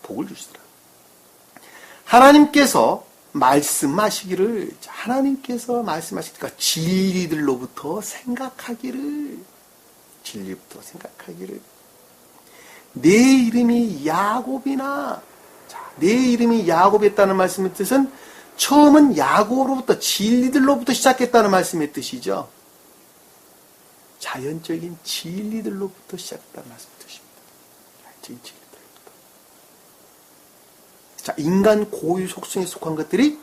복을 주시더라. 하나님께서 말씀하시니까 진리들로부터 생각하기를 내 이름이 야곱이나 내 이름이 야곱이었다는 말씀의 뜻은 처음은 야곱으로부터 진리들로부터 시작했다는 말씀의 뜻이죠. 자연적인 진리들로부터 시작했다는 말씀의 뜻입니다. 자연적인 진리들로부터. 자, 인간 고유 속성에 속한 것들이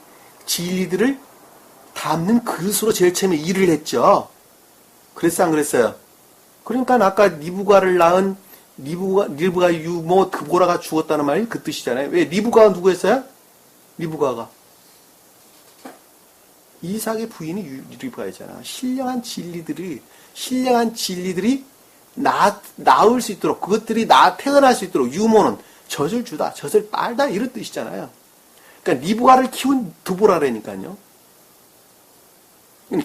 진리들을 담는 그릇으로 제일 처음에 일을 했죠. 그랬어, 안 그랬어요? 그러니까 아까 리브가를 낳은 리브가 유모 드보라가 죽었다는 말이 그 뜻이잖아요. 왜? 리브가가 누구였어요? 리브가가 이삭의 부인이 리브가였잖아. 신령한 진리들이 낳을 수 있도록, 그것들이 태어날 수 있도록 유모는 젖을 주다, 젖을 빨다 이런 뜻이잖아요. 그러니까 리브가를 키운 드보라라니까요.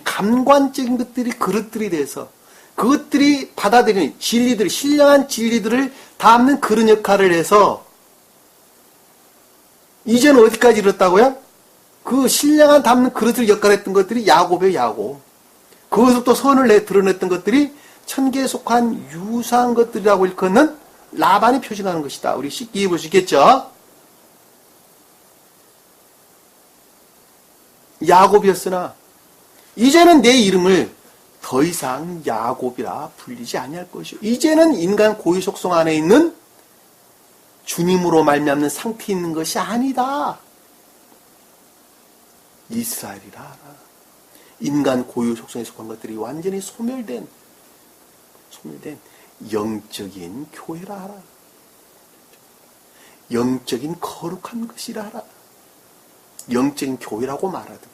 감관적인 것들이 그릇들이 돼서 그것들이 받아들이는 진리들, 신령한 진리들을 담는 그런 역할을 해서 이제는 어디까지 이뤘다고요? 그 신령한 담는 그릇을 역할했던 것들이 야곱이에요, 야곱. 거기서부터 선을 드러냈던 것들이 천계에 속한 유사한 것들이라고 일컫는 라반이 표징하는 것이다. 우리 쉽게 이해해 볼 수 있겠죠? 야곱이었으나 이제는 내 이름을 더 이상 야곱이라 불리지 아니할 것이요. 이제는 인간 고유 속성 안에 있는 주님으로 말미암는 상태에 있는 것이 아니다. 이스라엘이라 하라. 인간 고유 속성에 속한 것들이 완전히 소멸된 영적인 교회라 하라. 영적인 거룩한 것이라 하라. 영적인 교회라고 말하든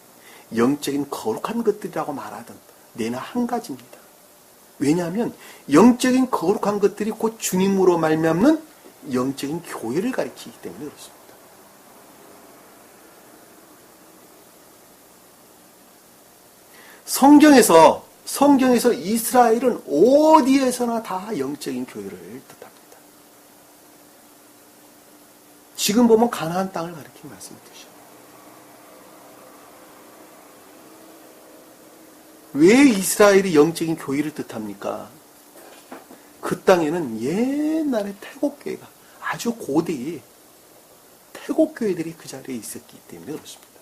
영적인 거룩한 것들이라고 말하든 내나 한 가지입니다. 왜냐하면 영적인 거룩한 것들이 곧 주님으로 말미암는 영적인 교회를 가리키기 때문에 그렇습니다. 성경에서 이스라엘은 어디에서나 다 영적인 교회를 뜻합니다. 지금 보면 가나안 땅을 가리킨 말씀이죠. 왜 이스라엘이 영적인 교회를 뜻합니까? 그 땅에는 옛날에 태국교회가 아주 고대의 태국교회들이 그 자리에 있었기 때문에 그렇습니다.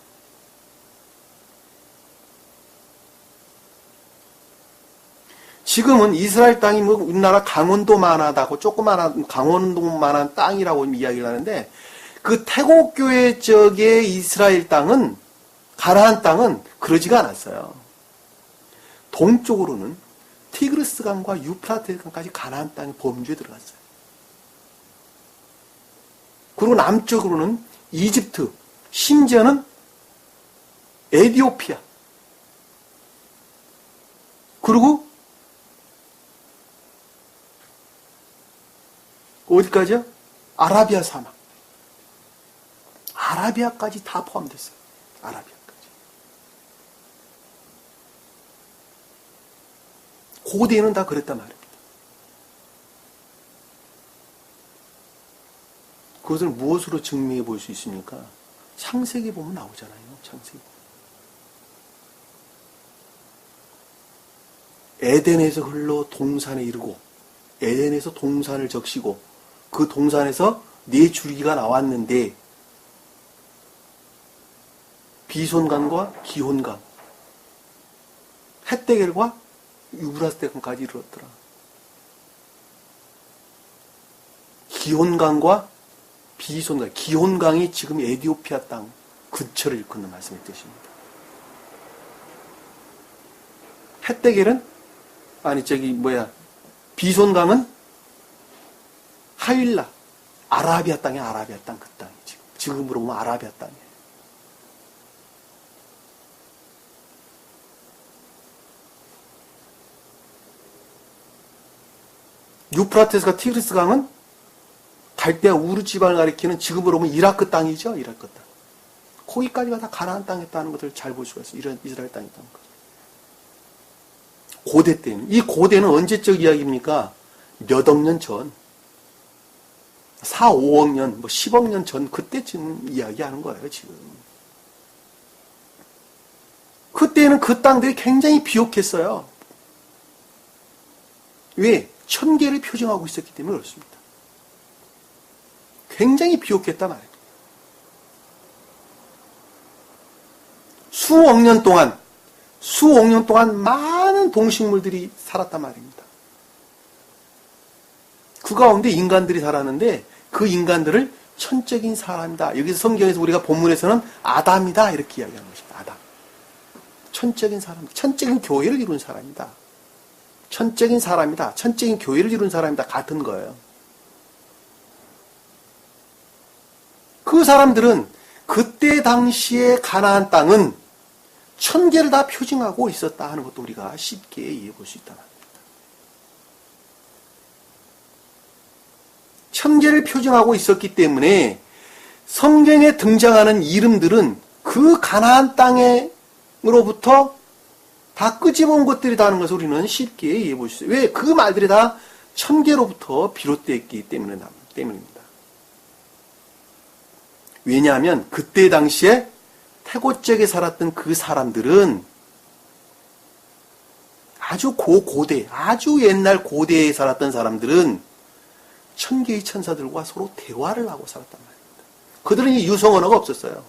지금은 이스라엘 땅이 뭐 우리나라 강원도만하다고 조그만한 강원도만한 땅이라고 이야기를 하는데 그 태국교회 쪽의 이스라엘 땅은 가나안 땅은 그러지가 않았어요. 동쪽으로는 티그리스 강과 유프라테스 강까지 가나안 땅이 범주에 들어갔어요. 그리고 남쪽으로는 이집트, 심지어는 에티오피아, 그리고 어디까지요? 아라비아 사막. 아라비아까지 다 포함됐어요. 아라비아까지. 고대에는 다 그랬단 말입니다. 그것을 무엇으로 증명해 볼 수 있습니까? 창세기 보면 나오잖아요. 창세기. 에덴에서 흘러 동산에 이르고 에덴에서 동산을 적시고 그 동산에서 네 줄기가 나왔는데 비손강과 기혼강 헷대겔과 유브라스강까지 이르렀더라. 기혼강과 비손강, 기혼강이 지금 에티오피아 땅 근처를 일컫는 말씀의 뜻입니다. 헷대겔은 비손강은 하윌라, 아라비아 땅이 아라비아 땅 그 땅이 지금으로 보면 아라비아 땅이에요. 유프라테스가 티그리스 강은 갈대아 우르 지방을 가리키는 지금으로 보면 이라크 땅이죠. 이라크 땅. 거기까지가 다 가나안 땅이었다는 것을 잘 볼 수가 있어요. 이런 이스라엘 땅이었다는 것. 고대 때는. 이 고대는 언제적 이야기입니까? 몇 억 년 전. 4, 5억 년, 10억 년 전 그때쯤 이야기하는 거예요. 지금. 그때는 그 땅들이 굉장히 비옥했어요. 왜? 천계를 표정하고 있었기 때문에 그렇습니다. 굉장히 비옥했단 말이에요. 수억 년 동안 많은 동식물들이 살았단 말입니다. 그 가운데 인간들이 살았는데 그 인간들을 천적인 사람이다. 여기서 성경에서 우리가 본문에서는 아담이다 이렇게 이야기하는 것입니다. 아담. 천적인 사람, 천적인 교회를 이룬 사람이다. 천적인 사람이다. 천적인 교회를 이룬 사람이다. 같은 거예요. 그 사람들은 그때 당시에 가나안 땅은 천계를 다 표징하고 있었다 하는 것도 우리가 쉽게 이해해 볼 수 있다. 천계를 표징하고 있었기 때문에 성경에 등장하는 이름들은 그 가나안 땅으로부터 다 끄집어온 것들이라는 것을 우리는 쉽게 이해해 볼 수 있어요. 왜? 그 말들이 다 천계로부터 비롯되었기 때문입니다. 왜냐하면 그때 당시에 태고적에 살았던 그 사람들은 아주 고대, 아주 옛날 고대에 살았던 사람들은 천계의 천사들과 서로 대화를 하고 살았단 말입니다. 그들은 이 유성언어가 없었어요.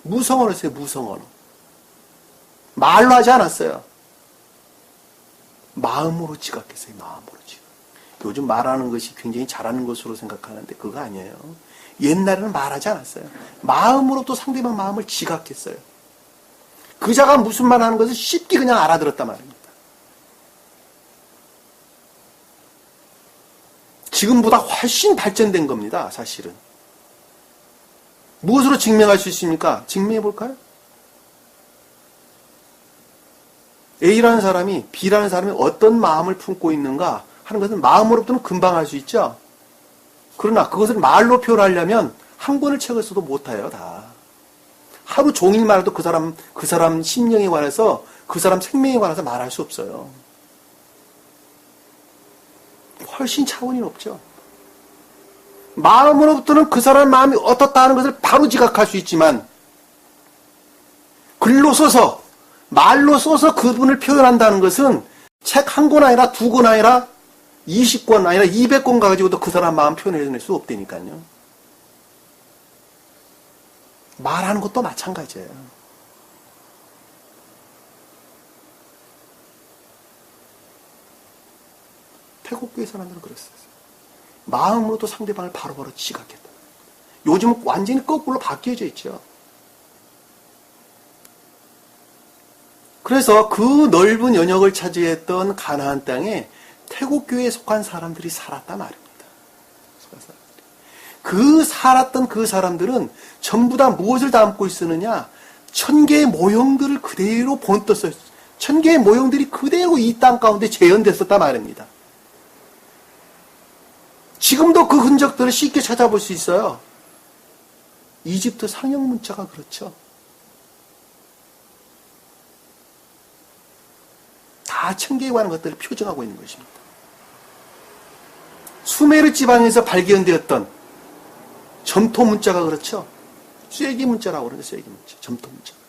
무성언어였어요. 무성언어. 말로 하지 않았어요. 마음으로 지각했어요. 마음으로 지각. 요즘 말하는 것이 굉장히 잘하는 것으로 생각하는데 그거 아니에요. 옛날에는 말하지 않았어요. 마음으로 또 상대방 마음을 지각했어요. 그 자가 무슨 말 하는 것을 쉽게 그냥 알아들었단 말입니다. 지금보다 훨씬 발전된 겁니다. 사실은. 무엇으로 증명할 수 있습니까? 증명해 볼까요? A라는 사람이 B라는 사람이 어떤 마음을 품고 있는가 하는 것은 마음으로부터는 금방 알 수 있죠. 그러나 그것을 말로 표현하려면 한 권을 책을 써도 못해요, 다. 하루 종일 말해도 그 사람 심령에 관해서, 그 사람 생명에 관해서 말할 수 없어요. 훨씬 차원이 높죠. 마음으로부터는 그 사람 마음이 어떻다 하는 것을 바로 지각할 수 있지만, 글로 써서, 말로 써서 그분을 표현한다는 것은 책 한 권 아니라 두 권 아니라 20권 아니라 200권 가지고도 그 사람 마음 표현해낼 수 없다니까요. 말하는 것도 마찬가지예요. 태국교회 사람들은 그랬어요. 마음으로도 상대방을 바로바로 지각했다. 요즘은 완전히 거꾸로 바뀌어져 있죠. 그래서 그 넓은 연역을 차지했던 가나안 땅에 태국교회에 속한 사람들이 살았단 말입니다. 살았던 그 사람들은 전부 다 무엇을 담고 있었느냐? 천개의 모형들을 그대로 본떴어요. 천개의 모형들이 그대로 이 땅 가운데 재현됐었단 말입니다. 지금도 그 흔적들을 쉽게 찾아볼 수 있어요. 이집트 상형 문자가 그렇죠. 다 천계에 관한 것들을 표정하고 있는 것입니다. 수메르 지방에서 발견되었던 점토 문자가 그렇죠. 쐐기 문자라고 그러는데 쐐기 문자, 점토 문자입니다.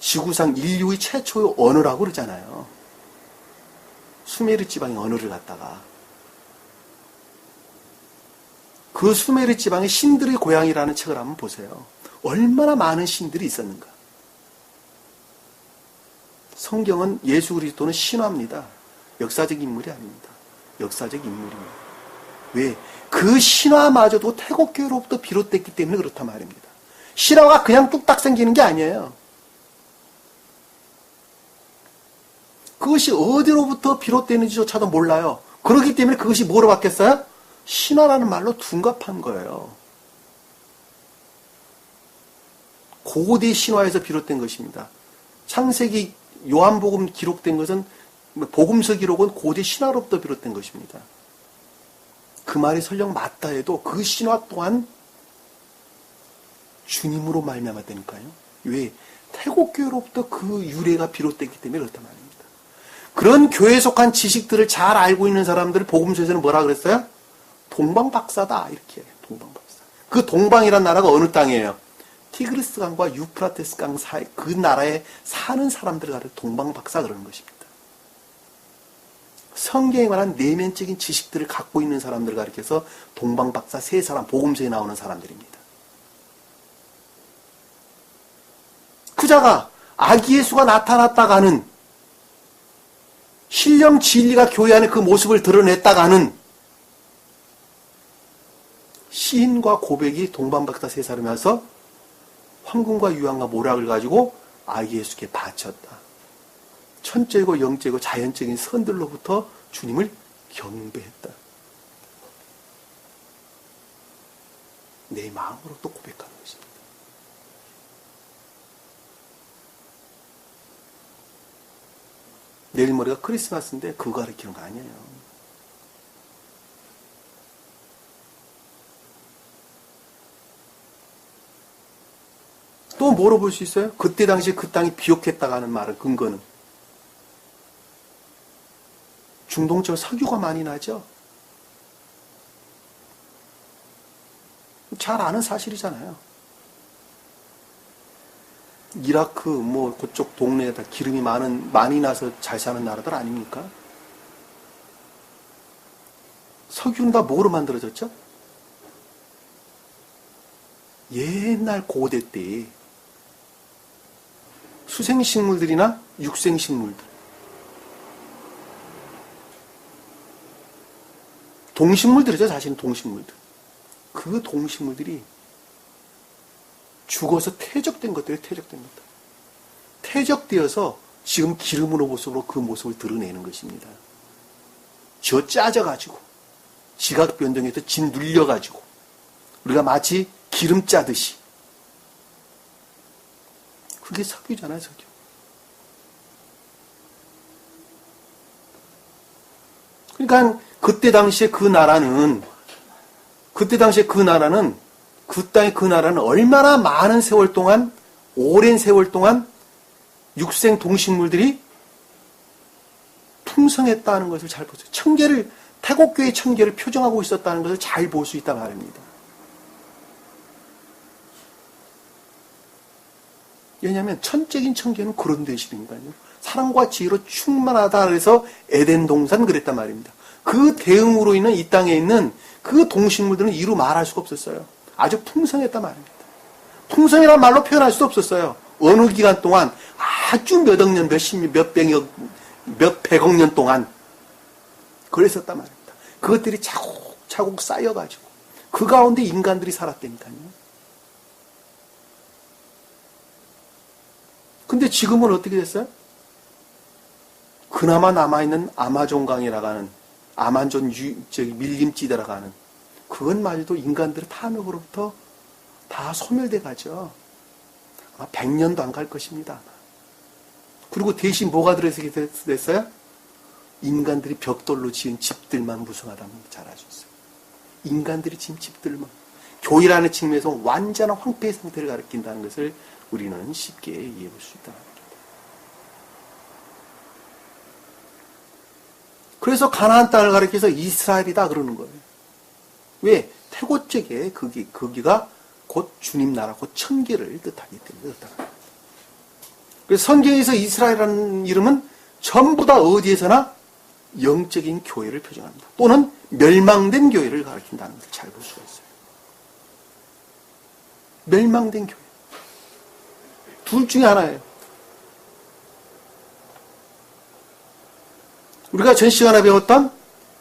지구상 인류의 최초의 언어라고 그러잖아요. 수메르 지방의 언어를 갖다가 그 수메르 지방의 신들의 고향이라는 책을 한번 보세요. 얼마나 많은 신들이 있었는가. 성경은 예수 그리스도는 신화입니다. 역사적 인물이 아닙니다. 역사적 인물입니다. 왜? 그 신화마저도 태국교로부터 비롯됐기 때문에 그렇단 말입니다. 신화가 그냥 뚝딱 생기는 게 아니에요. 그것이 어디로부터 비롯되는지조차도 몰라요. 그렇기 때문에 그것이 뭐로 바뀌었어요? 신화라는 말로 둔갑한 거예요. 고대 신화에서 비롯된 것입니다. 창세기 요한복음 기록된 것은 복음서 기록은 고대 신화로부터 비롯된 것입니다. 그 말이 설령 맞다 해도 그 신화 또한 주님으로 말미암았다니까요. 왜? 태국교로부터 그 유래가 비롯됐기 때문에 그렇단 말입니다. 그런 교회에 속한 지식들을 잘 알고 있는 사람들을 복음서에서는 뭐라 그랬어요? 동방박사다 이렇게 해요. 동방박사. 그 동방이란 나라가 어느 땅이에요? 티그리스 강과 유프라테스 강 사이 그 나라에 사는 사람들을 가리켜 동방박사 그러는 것입니다. 성경에 관한 내면적인 지식들을 갖고 있는 사람들을 가리켜서 동방박사 세 사람, 복음서에 나오는 사람들입니다. 그자가 아기 예수가 나타났다가는 신령 진리가 교회 안에 그 모습을 드러냈다가는 시인과 고백이 동방박사 세 사람이 와서 황금과 유황과 모락을 가지고 아기 예수께 바쳤다. 천적이고 영적이고 자연적인 선들로부터 주님을 경배했다. 내 마음으로 또 고백하는 것입니다. 내일 모레가 크리스마스인데 그거 가르치는 거 아니에요. 또 뭐로 볼 수 있어요? 그때 당시에 그 땅이 비옥했다고 하는 말은 근거는 중동쪽 석유가 많이 나죠. 잘 아는 사실이잖아요. 이라크 뭐 그쪽 동네에다 기름이 많이 나서 잘 사는 나라들 아닙니까? 석유는 다 뭐로 만들어졌죠? 옛날 고대 때 수생식물들이나 육생식물들, 동식물들이죠. 사실은 동식물들. 그 동식물들이 죽어서 퇴적된 것들. 퇴적되어서 지금 기름으로 모습으로 그 모습을 드러내는 것입니다. 쥐어 짜져가지고 지각 변동해서 진 눌려가지고 우리가 마치 기름 짜듯이 그게 석유잖아요. 석유. 그러니까 그때 당시에 그 나라는 그 땅의 그 나라는 얼마나 많은 세월 동안, 오랜 세월 동안 육생 동식물들이 풍성했다는 것을 잘 보세요. 태국교의 천계를 표정하고 있었다는 것을 잘 볼 수 있다 말입니다. 왜냐하면 천적인 천계는 그런 대신이니까요. 사랑과 지혜로 충만하다 그래서 에덴 동산 그랬단 말입니다. 그 대응으로 있는 이 땅에 있는 그 동식물들은 이루 말할 수가 없었어요. 아주 풍성했단 말입니다. 풍성이라는 말로 표현할 수 없었어요. 어느 기간 동안 아주 몇 억 년, 몇 백억 년 동안 그랬었단 말입니다. 그것들이 차곡차곡 쌓여가지고 그 가운데 인간들이 살았다니까요. 근데 지금은 어떻게 됐어요? 그나마 남아있는 아마존강이라고 하는 아마존 밀림지대라고 하는 그것마저도 인간들의 탐욕으로부터 다 소멸돼 가죠. 아마 100년도 안 갈 것입니다. 그리고 대신 뭐가 됐어요? 인간들이 벽돌로 지은 집들만 무성하다는 걸 잘 아셨어요. 인간들이 지은 집들만. 교회라는 측면에서 완전한 황폐의 상태를 가리킨다는 것을 우리는 쉽게 이해해 볼 수 있다. 그래서 가나안 땅을 가리켜서 이스라엘이다 그러는 거예요. 왜? 태고적에 거기가 곧 주님 나라, 곧 천계를 뜻하기 때문에 그렇다. 그래서 성경에서 이스라엘이라는 이름은 전부 다 어디에서나 영적인 교회를 표정합니다. 또는 멸망된 교회를 가리킨다는 것을 잘 볼 수가 있어요. 멸망된 교회. 둘 중에 하나예요. 우리가 전 시간에 배웠던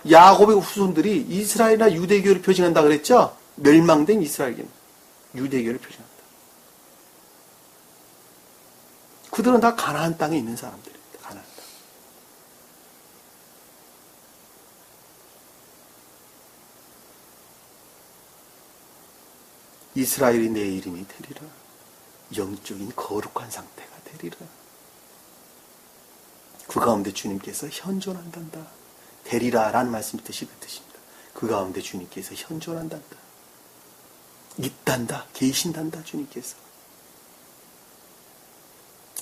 야곱의 후손들이 이스라엘이나 유대교를 표징한다 그랬죠? 멸망된 이스라엘계는 유대교를 표징한다. 그들은 다 가나안 땅에 있는 사람들입니다. 가나안 땅. 이스라엘이 내 이름이 되리라. 영적인 거룩한 상태가 되리라. 그 가운데 주님께서 현존한단다. 되리라라는 말씀의 뜻이 그 뜻입니다. 그 가운데 주님께서 현존한단다. 있단다. 계신단다. 주님께서.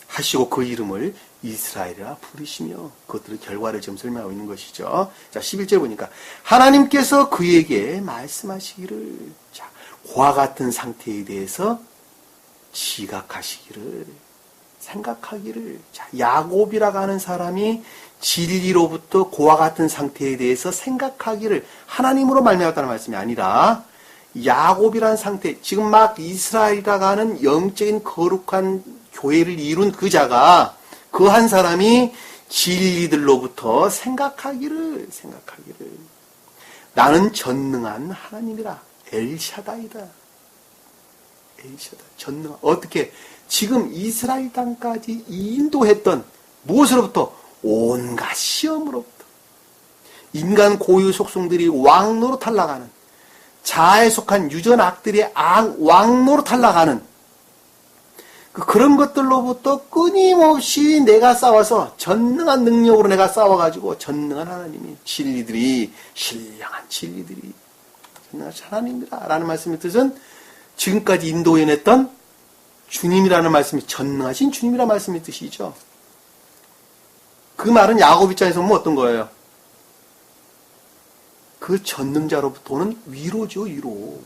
하시고 그 이름을 이스라엘이라 부르시며 그것들의 결과를 지금 설명하고 있는 것이죠. 자, 11절 보니까 하나님께서 그에게 말씀하시기를 자, 그와 같은 상태에 대해서 지각하시기를 생각하기를 자, 야곱이라고 하는 사람이 진리로부터 그와 같은 상태에 대해서 생각하기를 하나님으로 말미암았다는 말씀이 아니라 야곱이라는 상태, 지금 막 이스라엘이라고 하는 영적인 거룩한 교회를 이룬 그 자가 그 한 사람이 진리들로부터 생각하기를 나는 전능한 하나님이라 엘샤다이다. 엘샤다. 전능한 어떻게 지금 이스라엘 땅까지 인도했던 무엇으로부터? 온갖 시험으로부터. 인간 고유 속성들이 왕노로 탈락하는 자아에 속한 유전 악들이 왕노로 탈락하는 그런 것들로부터 끊임없이 내가 싸워서 전능한 능력으로 내가 싸워가지고 전능한 하나님이 진리들이 신령한 진리들이 전능한 하나님이다 라는 말씀의 뜻은 지금까지 인도해냈던 주님이라는 말씀이 전능하신 주님이라는 말씀의 뜻이죠. 그 말은 야곱 입장에서 보면 어떤 거예요? 그 전능자로부터는 위로죠. 위로.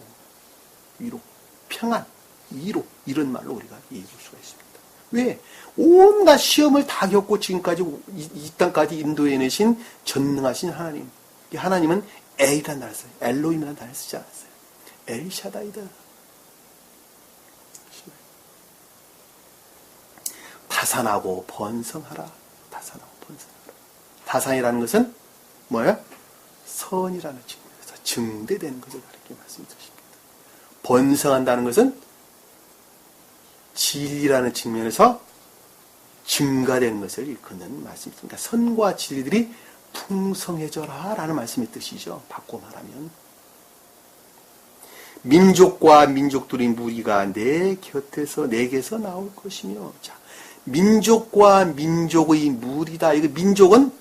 평안. 위로. 이런 말로 우리가 이해할 수가 있습니다. 왜? 온갖 시험을 다 겪고 지금까지 이 땅까지 인도해내신 전능하신 하나님. 이 하나님은 엘이라는 단어를 써요. 엘로힘이라는 단어를 쓰지 않았어요. 엘샤다이다. 다산하고 번성하라. 다산이라는 것은 뭐예요? 선이라는 측면에서 증대되는 것을 가리키는 말씀드립니다. 번성한다는 것은 진리라는 측면에서 증가되는 것을 일컫는 말씀입니다. 그러니까 선과 진리들이 풍성해져라 라는 말씀의 뜻이죠. 바꿔 말하면 민족과 민족들의 무리가 내 곁에서 내게서 나올 것이며 자, 민족과 민족의 무리다. 이거 민족은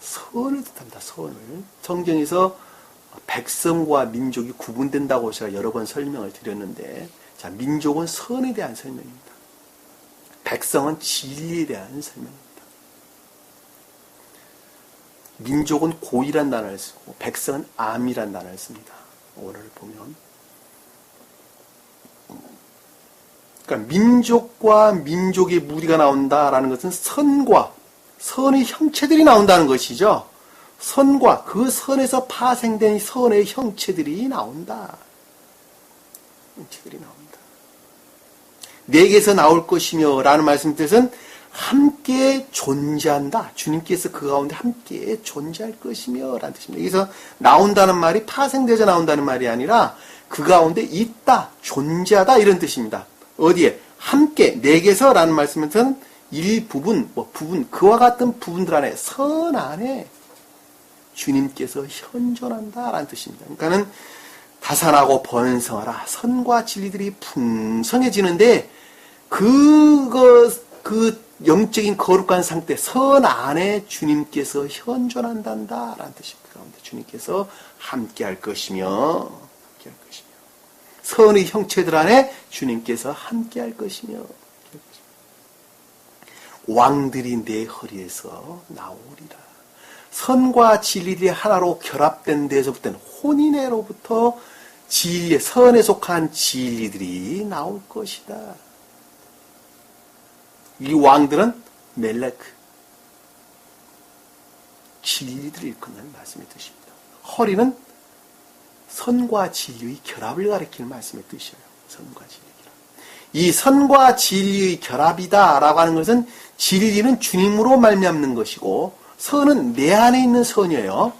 선을 뜻합니다. 선을. 성경에서 백성과 민족이 구분된다고 제가 여러 번 설명을 드렸는데 자, 민족은 선에 대한 설명입니다. 백성은 진리에 대한 설명입니다. 민족은 고이란 단어를 쓰고 백성은 암이란 단어를 씁니다. 오늘 보면 그러니까 민족과 민족의 무리가 나온다라는 것은 선의 형체들이 나온다는 것이죠. 선과 그 선에서 파생된 선의 형체들이 나온다. 형체들이 나온다. 내게서 나올 것이며 라는 말씀 뜻은 함께 존재한다. 주님께서 그 가운데 함께 존재할 것이며 라는 뜻입니다. 여기서 나온다는 말이 파생되어 나온다는 말이 아니라 그 가운데 있다, 존재하다 이런 뜻입니다. 어디에? 함께 내게서 라는 말씀은 일부분, 부분, 그와 같은 부분들 안에, 선 안에 주님께서 현존한다 라는 뜻입니다. 그러니까는 다산하고 번성하라. 선과 진리들이 풍성해지는데 그 영적인 거룩한 상태, 선 안에 주님께서 현존한단다 라는 뜻입니다. 가운데 주님께서 함께 할 것이며 선의 형체들 안에 주님께서 함께 할 것이며 왕들이 내 허리에서 나오리라. 선과 진리들이 하나로 결합된 데서부터는 혼인애로부터 진리, 선에 속한 진리들이 나올 것이다. 이 왕들은 멜레크, 진리들을 일컫는 말씀의 뜻입니다. 허리는 선과 진리의 결합을 가리키는 말씀의 뜻이에요. 선과 진리의 결합. 이 선과 진리의 결합이다라고 하는 것은 진리는 주님으로 말미암는 것이고 선은 내 안에 있는 선이에요.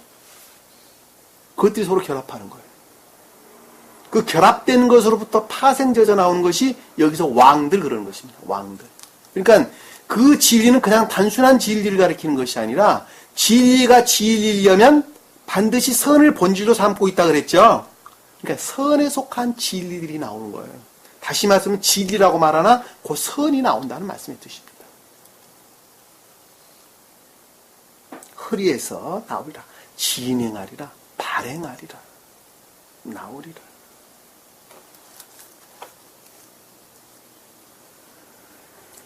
그것들이 서로 결합하는 거예요. 그 결합된 것으로부터 파생져져 나오는 것이 여기서 왕들 그러는 것입니다. 왕들. 그러니까 그 진리는 그냥 단순한 진리를 가리키는 것이 아니라 진리가 진리려면 반드시 선을 본질로 삼고 있다 그랬죠. 그러니까 선에 속한 진리들이 나오는 거예요. 다시 말하면 진리라고 말하나 그 선이 나온다는 말씀의 뜻입니다. 허리에서 나오리라. 진행하리라. 발행하리라. 나오리라.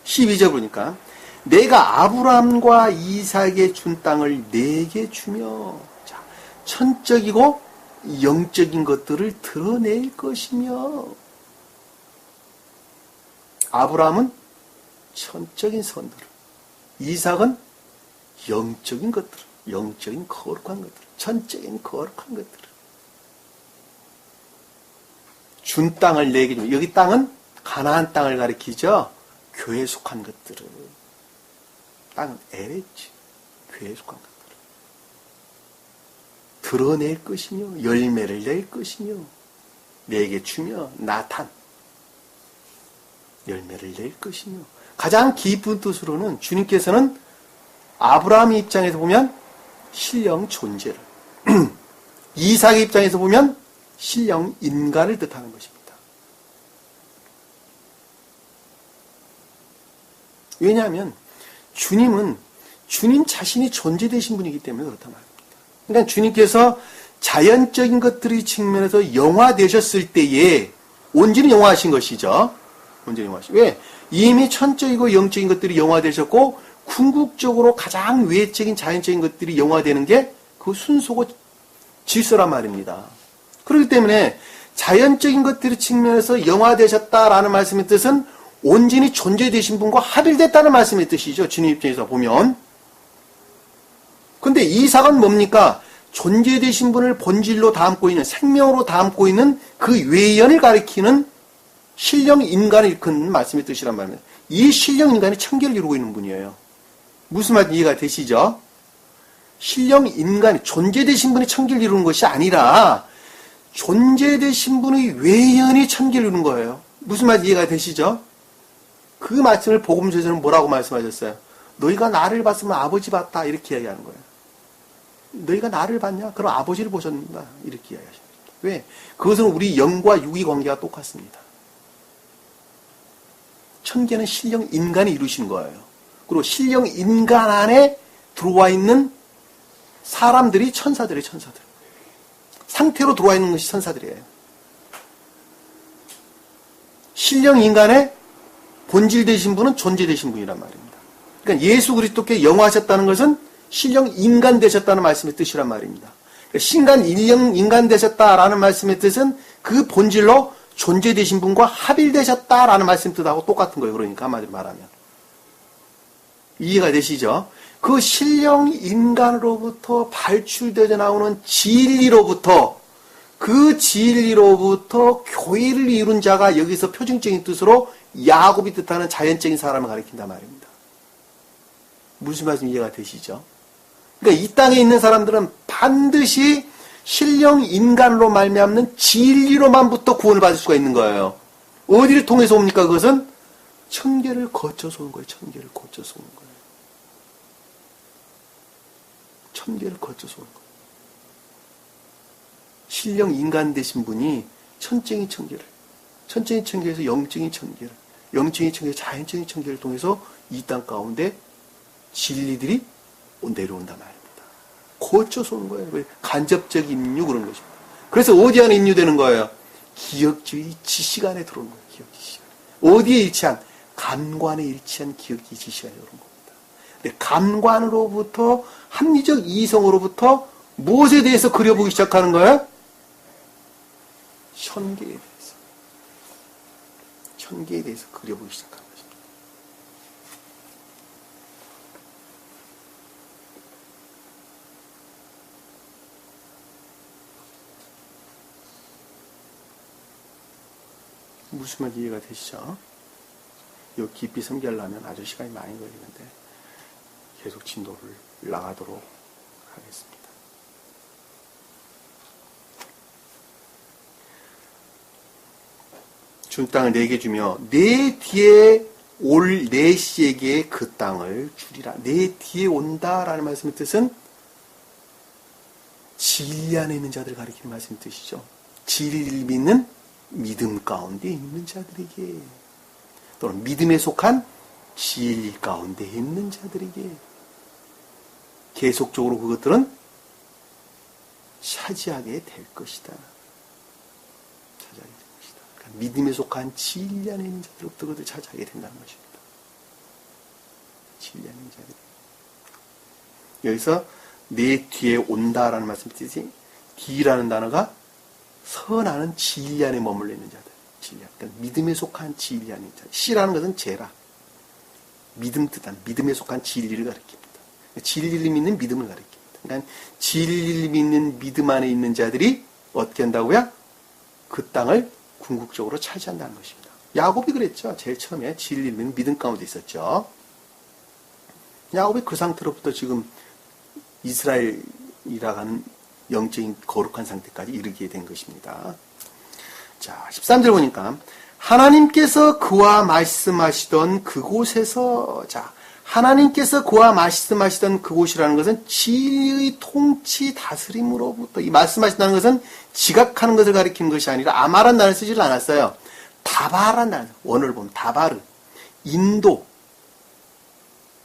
12절 보니까 내가 아브라함과 이삭에게 준 땅을 내게 주며 자, 천적이고 영적인 것들을 드러낼 것이며 아브라함은 천적인 선들을 이삭은 영적인 것들을 영적인 거룩한 것들을 천적인 거룩한 것들을 준 땅을 내게 주며 여기 땅은 가나안 땅을 가리키죠. 교회에 속한 것들을 땅은 에레지 교회에 속한 것들을 드러낼 것이며 열매를 낼 것이며 내게 주며 나탄 열매를 낼 것이며 가장 깊은 뜻으로는 주님께서는 아브라함의 입장에서 보면 신령 존재를 이삭의 입장에서 보면 신령 인간을 뜻하는 것입니다. 왜냐하면 주님은 주님 자신이 존재되신 분이기 때문에 그렇단 말입니다. 그러니까 주님께서 자연적인 것들의 측면에서 영화되셨을 때에 온전히 영화하신 것이죠. 온전히 영화하신. 왜? 이미 천적이고 영적인 것들이 영화되셨고 궁극적으로 가장 외적인 자연적인 것들이 영화되는 게 그 순서고 질서란 말입니다. 그렇기 때문에 자연적인 것들의 측면에서 영화되셨다라는 말씀의 뜻은 온전히 존재되신 분과 합일됐다는 말씀의 뜻이죠. 주님 입장에서 보면. 근데 이삭은 뭡니까? 존재되신 분을 본질로 담고 있는 생명으로 담고 있는 그 외연을 가리키는 신령 인간을 일컫는 말씀의 뜻이란 말입니다. 이 신령 인간이 천계를 이루고 있는 분이에요. 무슨 말인지 이해가 되시죠? 신령 인간이 존재되신 분이 천계를 이루는 것이 아니라 존재되신 분의 외연이 천계를 이루는 거예요. 무슨 말인지 이해가 되시죠? 그 말씀을 복음서에서는 뭐라고 말씀하셨어요? 너희가 나를 봤으면 아버지 봤다 이렇게 이야기하는 거예요. 너희가 나를 봤냐? 그럼 아버지를 보셨는가? 이렇게 이야기하십니다. 왜? 그것은 우리 영과 육의 관계가 똑같습니다. 천계는 신령 인간이 이루신 거예요. 그리고 신령 인간 안에 들어와 있는 사람들이 천사들이에요. 천사들. 상태로 들어와 있는 것이 천사들이에요. 신령 인간의 본질 되신 분은 존재 되신 분이란 말입니다. 그러니까 예수 그리스도께 영화하셨다는 것은 신령 인간 되셨다는 말씀의 뜻이란 말입니다. 신간 인간 되셨다라는 말씀의 뜻은 그 본질로 존재 되신 분과 합일되셨다라는 말씀 뜻하고 똑같은 거예요. 그러니까 한마디로 말하면. 이해가 되시죠? 그 신령 인간으로부터 발출되어 나오는 진리로부터 그 진리로부터 교회를 이룬 자가 여기서 표준적인 뜻으로 야곱이 뜻하는 자연적인 사람을 가리킨단 말입니다. 무슨 말씀 이해가 되시죠? 그러니까 이 땅에 있는 사람들은 반드시 신령 인간으로 말미암는 진리로만부터 구원을 받을 수가 있는 거예요. 어디를 통해서 옵니까? 그것은 천계를 거쳐서 오는 거예요. 천계를 거쳐서 오는 거예요. 천계를 거쳐서 오는 거예요. 신령 인간 되신 분이 천적인 천계를, 천적인 천계에서 영적인 천계를, 영적인 천계에서 자연적인 천계를 통해서 이 땅 가운데 진리들이 내려온단 말입니다. 거쳐서 오는 거예요. 간접적 임류 그런 것입니다. 그래서 어디 안에 임류되는 거예요? 기억주의 지식 안에 들어오는 거예요. 기억주의 지식. 어디에 일치한? 감관에 일치한 기억주의 지식 안에 들어오는 겁니다. 근데 감관으로부터 합리적 이성으로부터 무엇에 대해서 그려보기 시작하는 거예요? 현계에 대해서. 현계에 대해서 그려보기 시작하는 것입니다. 무슨 말인지 이해가 되시죠? 이 깊이 섬기려면 아주 시간이 많이 걸리는데 계속 진도를 나가도록 하겠습니다. 준 땅을 내게 주며 내 뒤에 올 내 씨에게 그 땅을 주리라. 내 뒤에 온다라는 말씀의 뜻은 진리 안에 있는 자들을 가리키는 말씀의 뜻이죠. 진리를 믿는 믿음 가운데 있는 자들에게, 또는 믿음에 속한 진리 가운데 있는 자들에게 계속적으로 그것들은 차지하게 될 것이다. 차지하게 될 것이다. 그러니까 믿음에 속한 진리 안에 있는 자들로부터 그것을 차지하게 된다는 것입니다. 진리 안에 있는 자들. 여기서 내 뒤에 온다라는 말씀 뜻이, 뒤라는 단어가 선하는 진리 안에 머물러 있는 자들. 진리. 그러니까 믿음에 속한 진리 안에 있는 자들. 씨라는 것은 죄라. 믿음 뜻한, 믿음에 속한 진리를 가리킵니다. 진리를 믿는 믿음을 가리킵니다. 그러니까 진리를 믿는 믿음 안에 있는 자들이 어떻게 한다고요? 그 땅을 궁극적으로 차지한다는 것입니다. 야곱이 그랬죠. 제일 처음에 진리를 믿는 믿음 가운데 있었죠. 야곱이 그 상태로부터 지금 이스라엘이라고 하는 영적인 거룩한 상태까지 이르게 된 것입니다. 자, 13절 보니까 하나님께서 그와 말씀하시던 그곳에서, 자, 하나님께서 그와 말씀하시던 그곳이라는 것은 진리의 통치 다스림으로부터, 이 말씀하신다는 것은 지각하는 것을 가리키는 것이 아니라 아마란 단어를 쓰지를 않았어요. 다바란 단어, 원어를 보면 다바르, 인도,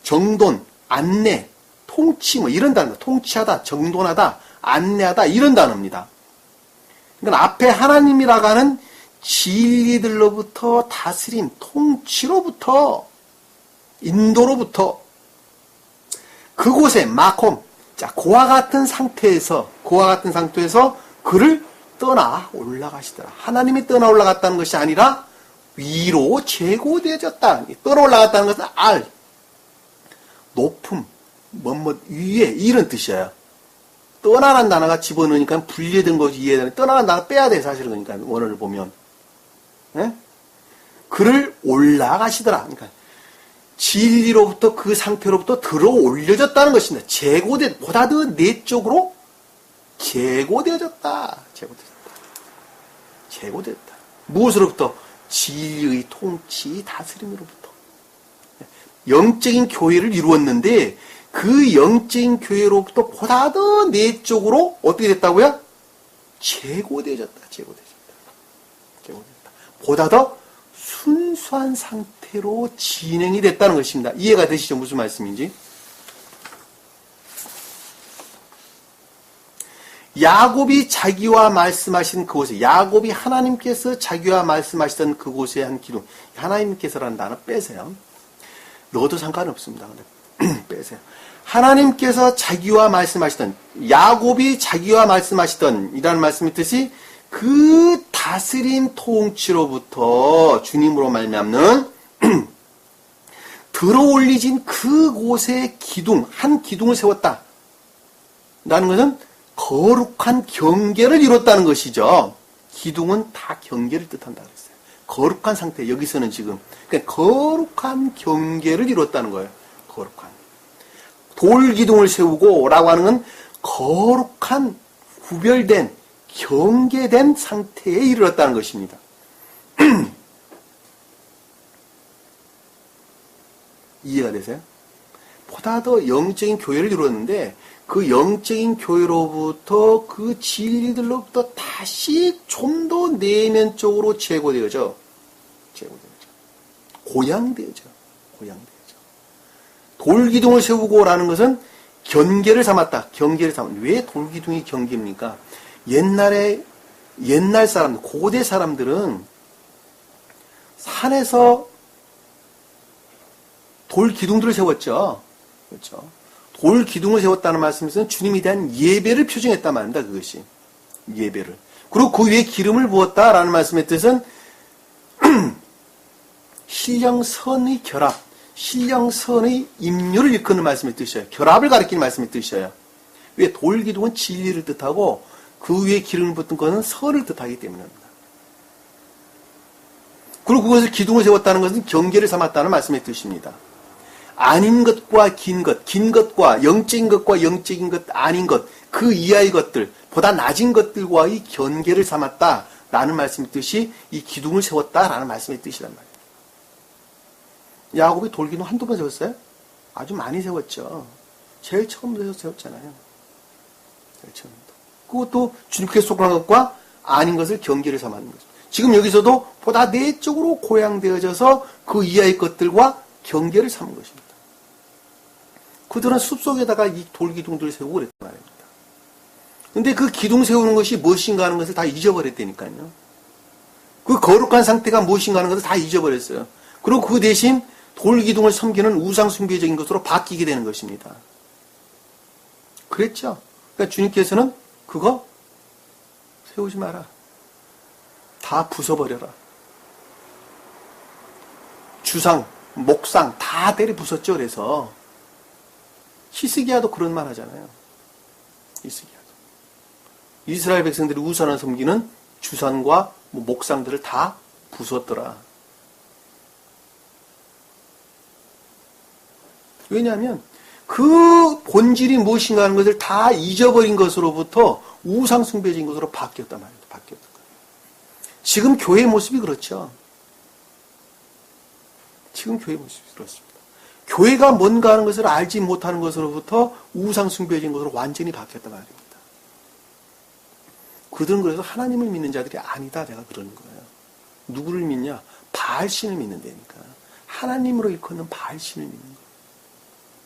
정돈, 안내, 통치, 뭐 이런 단어, 통치하다, 정돈하다, 안내하다, 이런 단어입니다. 그러니까 앞에 하나님이라고 하는 진리들로부터 다스림, 통치로부터, 인도로부터, 그곳에 마콤, 자, 그와 같은 상태에서 그를 떠나 올라가시더라. 하나님이 떠나 올라갔다는 것이 아니라 위로 제고되어졌다. 떠나 올라갔다는 것은 알, 높음, 위에, 이런 뜻이에요. 떠나라는 단어가 집어넣으니까 분리된 것이 이해되는, 떠나라는 단어 빼야 돼, 사실은. 그러니까, 원어를 보면. 예? 그를 올라가시더라. 그러니까, 진리로부터 그 상태로부터 들어 올려졌다는 것입니다. 보다 더 내적으로 제고되어졌다. 제고되었다. 무엇으로부터? 진리의 통치, 다스림으로부터. 영적인 교회를 이루었는데, 그 영적인 교회로부터 보다 더 내적으로 어떻게 됐다고요? 제고되어졌다. 보다 더 순수한 상태로 진행이 됐다는 것입니다. 이해가 되시죠? 무슨 말씀인지? 야곱이 자기와 말씀하신 그곳에, 야곱이 하나님께서 자기와 말씀하시던 그곳에 한 기도, 하나님께서라는 단어 빼세요. 넣어도 상관없습니다. 근데 빼세요. 하나님께서 자기와 말씀하시던, 야곱이 자기와 말씀하시던 이라는 말씀의 뜻이 그 다스림 통치로부터 주님으로 말미암는 들어올리진 그곳에 기둥, 한 기둥을 세웠다. 라는 것은 거룩한 경계를 이뤘다는 것이죠. 기둥은 다 경계를 뜻한다 그랬어요. 거룩한 상태, 여기서는 지금. 그러니까 거룩한 경계를 이뤘다는 거예요. 거룩한. 돌기둥을 세우고 라고 하는 건 거룩한, 구별된, 경계된 상태에 이르렀다는 것입니다. 이해가 되세요? 보다 더 영적인 교회를 이루었는데 그 영적인 교회로부터 그 진리들로부터 다시 좀 더 내면적으로 제고되어져. 고양되어져. 돌기둥을 세우고라는 것은 경계를 삼았다. 왜 돌기둥이 경계입니까? 옛날에 옛날 사람들, 고대 사람들은 산에서 돌 기둥들을 세웠죠. 그렇죠. 돌 기둥을 세웠다는 말씀에서는 주님에 대한 예배를 표정했단 말입니다. 그것이. 예배를. 그리고 그 위에 기름을 부었다라는 말씀의 뜻은 신령선의 결합, 신령선의 임료를 일컫는 말씀의 뜻이에요. 결합을 가리키는 말씀의 뜻이에요. 왜 돌 기둥은 진리를 뜻하고 그 위에 기름을 붓은 것은 선을 뜻하기 때문입니다. 그리고 그것을 기둥을 세웠다는 것은 경계를 삼았다는 말씀의 뜻입니다. 아닌 것과 긴 것과 영적인 것과 영적인 것 아닌 것, 그 이하의 것들, 보다 낮은 것들과의 경계를 삼았다라는 말씀의 뜻이 이 기둥을 세웠다라는 말씀의 뜻이란 말이에요. 야곱이 돌기둥 한두 번 세웠어요? 아주 많이 세웠죠. 제일 처음부터 세웠잖아요. 제일 처음부터. 그것도 주님께서 속한 것과 아닌 것을 경계를 삼았는 거죠. 지금 여기서도 보다 내적으로 고양되어져서 그 이하의 것들과 경계를 삼은 것입니다. 그들은 숲속에다가 이 돌기둥들을 세우고 그랬단 말입니다. 근데 그 기둥 세우는 것이 무엇인가 하는 것을 다 잊어버렸다니까요. 그 거룩한 상태가 무엇인가 하는 것을 다 잊어버렸어요. 그리고 그 대신 돌기둥을 섬기는 우상숭배적인 것으로 바뀌게 되는 것입니다. 그랬죠. 그러니까 주님께서는 그거 세우지 마라. 다 부숴버려라. 주상, 목상 다 때려 부쉈죠. 그래서 히스기야도 그런 말 하잖아요. 히스기야도. 이스라엘 백성들이 우상을 섬기는 주상과 목상들을 다 부쉈더라. 왜냐하면 그 본질이 무엇인가 하는 것을 다 잊어버린 것으로부터 우상숭배적인 것으로 바뀌었단 말입니다. 바뀌었던 거예요. 지금 교회의 모습이 그렇죠. 지금 교회의 모습이 그렇습니다. 교회가 뭔가 하는 것을 알지 못하는 것으로부터 우상숭배적인 것으로 완전히 바뀌었단 말입니다. 그들은 그래서 하나님을 믿는 자들이 아니다. 내가 그러는 거예요. 누구를 믿냐? 바알신을 믿는다니까. 하나님으로 일컫는 바알신을 믿는 거예요.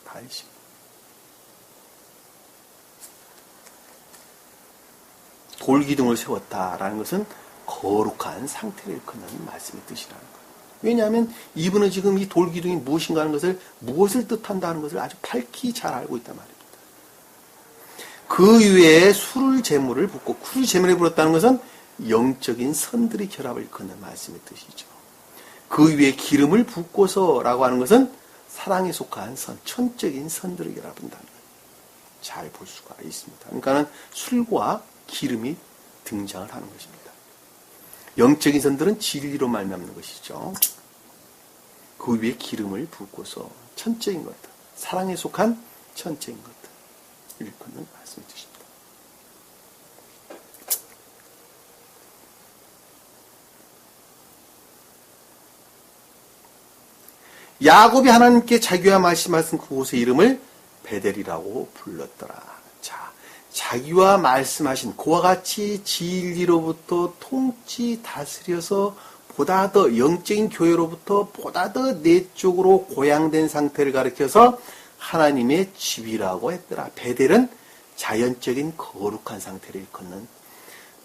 바알신. 돌기둥을 세웠다라는 것은 거룩한 상태를 일컫는 말씀의 뜻이라는 거예요. 왜냐하면 이분은 지금 이 돌기둥이 무엇인가 하는 것을, 무엇을 뜻한다는 것을 아주 밝히 잘 알고 있단 말입니다. 그 위에 술을 제물을 붓고, 술을 제물에 불었다는 것은 영적인 선들의 결합을 일컫는 말씀의 뜻이죠. 그 위에 기름을 붓고서라고 하는 것은 사랑에 속한 선, 천적인 선들을 결합한다는 걸 잘 볼 수가 있습니다. 그러니까는 술과 기름이 등장을 하는 것입니다. 영적인 선들은 진리로 말미암는 것이죠. 그 위에 기름을 붓고서 천적인 것들, 사랑에 속한 천적인 것들 일컫는 말씀의 뜻입니다. 야곱이 하나님께 자기와 말씀하신 그곳의 이름을 베델이라고 불렀더라. 자, 자기와 말씀하신 그와 같이 진리로부터 통치 다스려서 보다 더 영적인 교회로부터 보다 더 내적으로 고양된 상태를 가리켜서 하나님의 집이라고 했더라. 베델은 자연적인 거룩한 상태를 일컫는,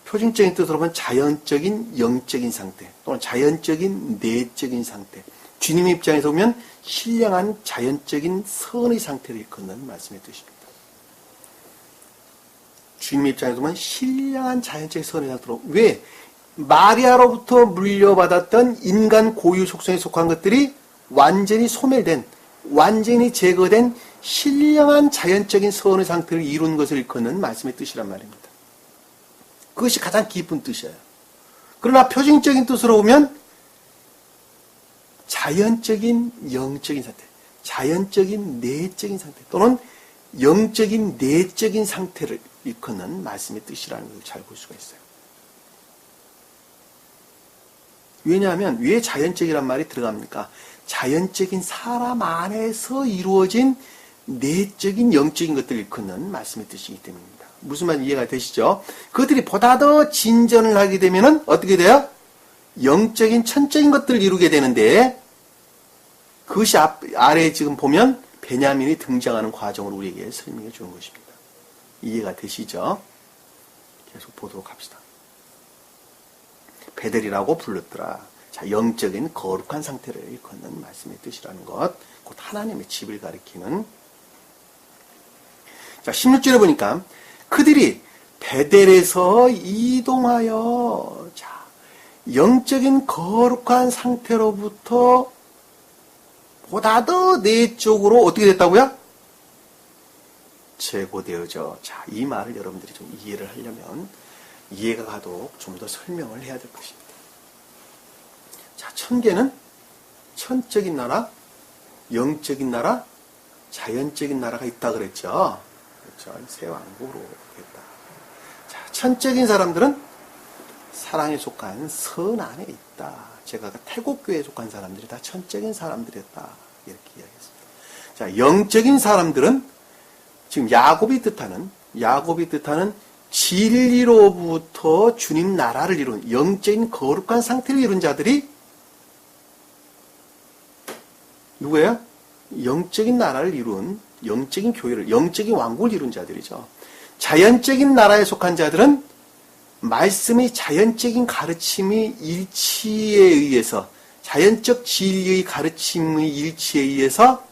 표준적인 뜻으로 보면 자연적인 영적인 상태 또는 자연적인 내적인 상태, 주님의 입장에서 보면 신령한 자연적인 선의 상태를 일컫는 말씀의 뜻입니다. 주님의 입장에서 보면 신령한 자연적인 선의 상태로, 왜? 마리아로부터 물려받았던 인간 고유 속성에 속한 것들이 완전히 소멸된, 완전히 제거된 신령한 자연적인 선의 상태를 이룬 것을 일컫는 말씀의 뜻이란 말입니다. 그것이 가장 깊은 뜻이에요. 그러나 표준적인 뜻으로 보면 자연적인 영적인 상태, 자연적인 내적인 상태 또는 영적인 내적인 상태를 일컫는 말씀의 뜻이라는 것을 잘 볼 수가 있어요. 왜냐하면 왜 자연적이란 말이 들어갑니까? 자연적인 사람 안에서 이루어진 내적인 영적인 것들을 일컫는 말씀의 뜻이기 때문입니다. 무슨 말 이해가 되시죠? 그들이 보다 더 진전을 하게 되면 어떻게 돼요? 영적인 천적인 것들을 이루게 되는데, 그것이 아래에 지금 보면 베냐민이 등장하는 과정을 우리에게 설명해 주는 것입니다. 이해가 되시죠? 계속 보도록 합시다. 베델이라고 불렀더라. 자, 영적인 거룩한 상태를 일컫는 말씀의 뜻이라는 것. 곧 하나님의 집을 가리키는. 자, 16절에 보니까 그들이 베델에서 이동하여, 자, 영적인 거룩한 상태로부터 보다 더 내쪽으로 어떻게 됐다고요? 제고되어져. 자, 이 말을 여러분들이 좀 이해를 하려면 이해가 가도록 좀 더 설명을 해야 될 것입니다. 자, 천계는 천적인 나라, 영적인 나라, 자연적인 나라가 있다 그랬죠. 그렇죠. 새 왕국으로 됐다. 자, 천적인 사람들은 사랑에 속한 선 안에 있다. 제가 태국교회에 속한 사람들이 다 천적인 사람들이었다. 이렇게 이야기했습니다. 자, 영적인 사람들은 지금 야곱이 뜻하는 진리로부터 주님 나라를 이룬 영적인 거룩한 상태를 이룬 자들이 누구예요? 영적인 나라를 이룬, 영적인 교회를, 영적인 왕국을 이룬 자들이죠. 자연적인 나라에 속한 자들은 말씀의 자연적인 가르침의 일치에 의해서, 자연적 진리의 가르침의 일치에 의해서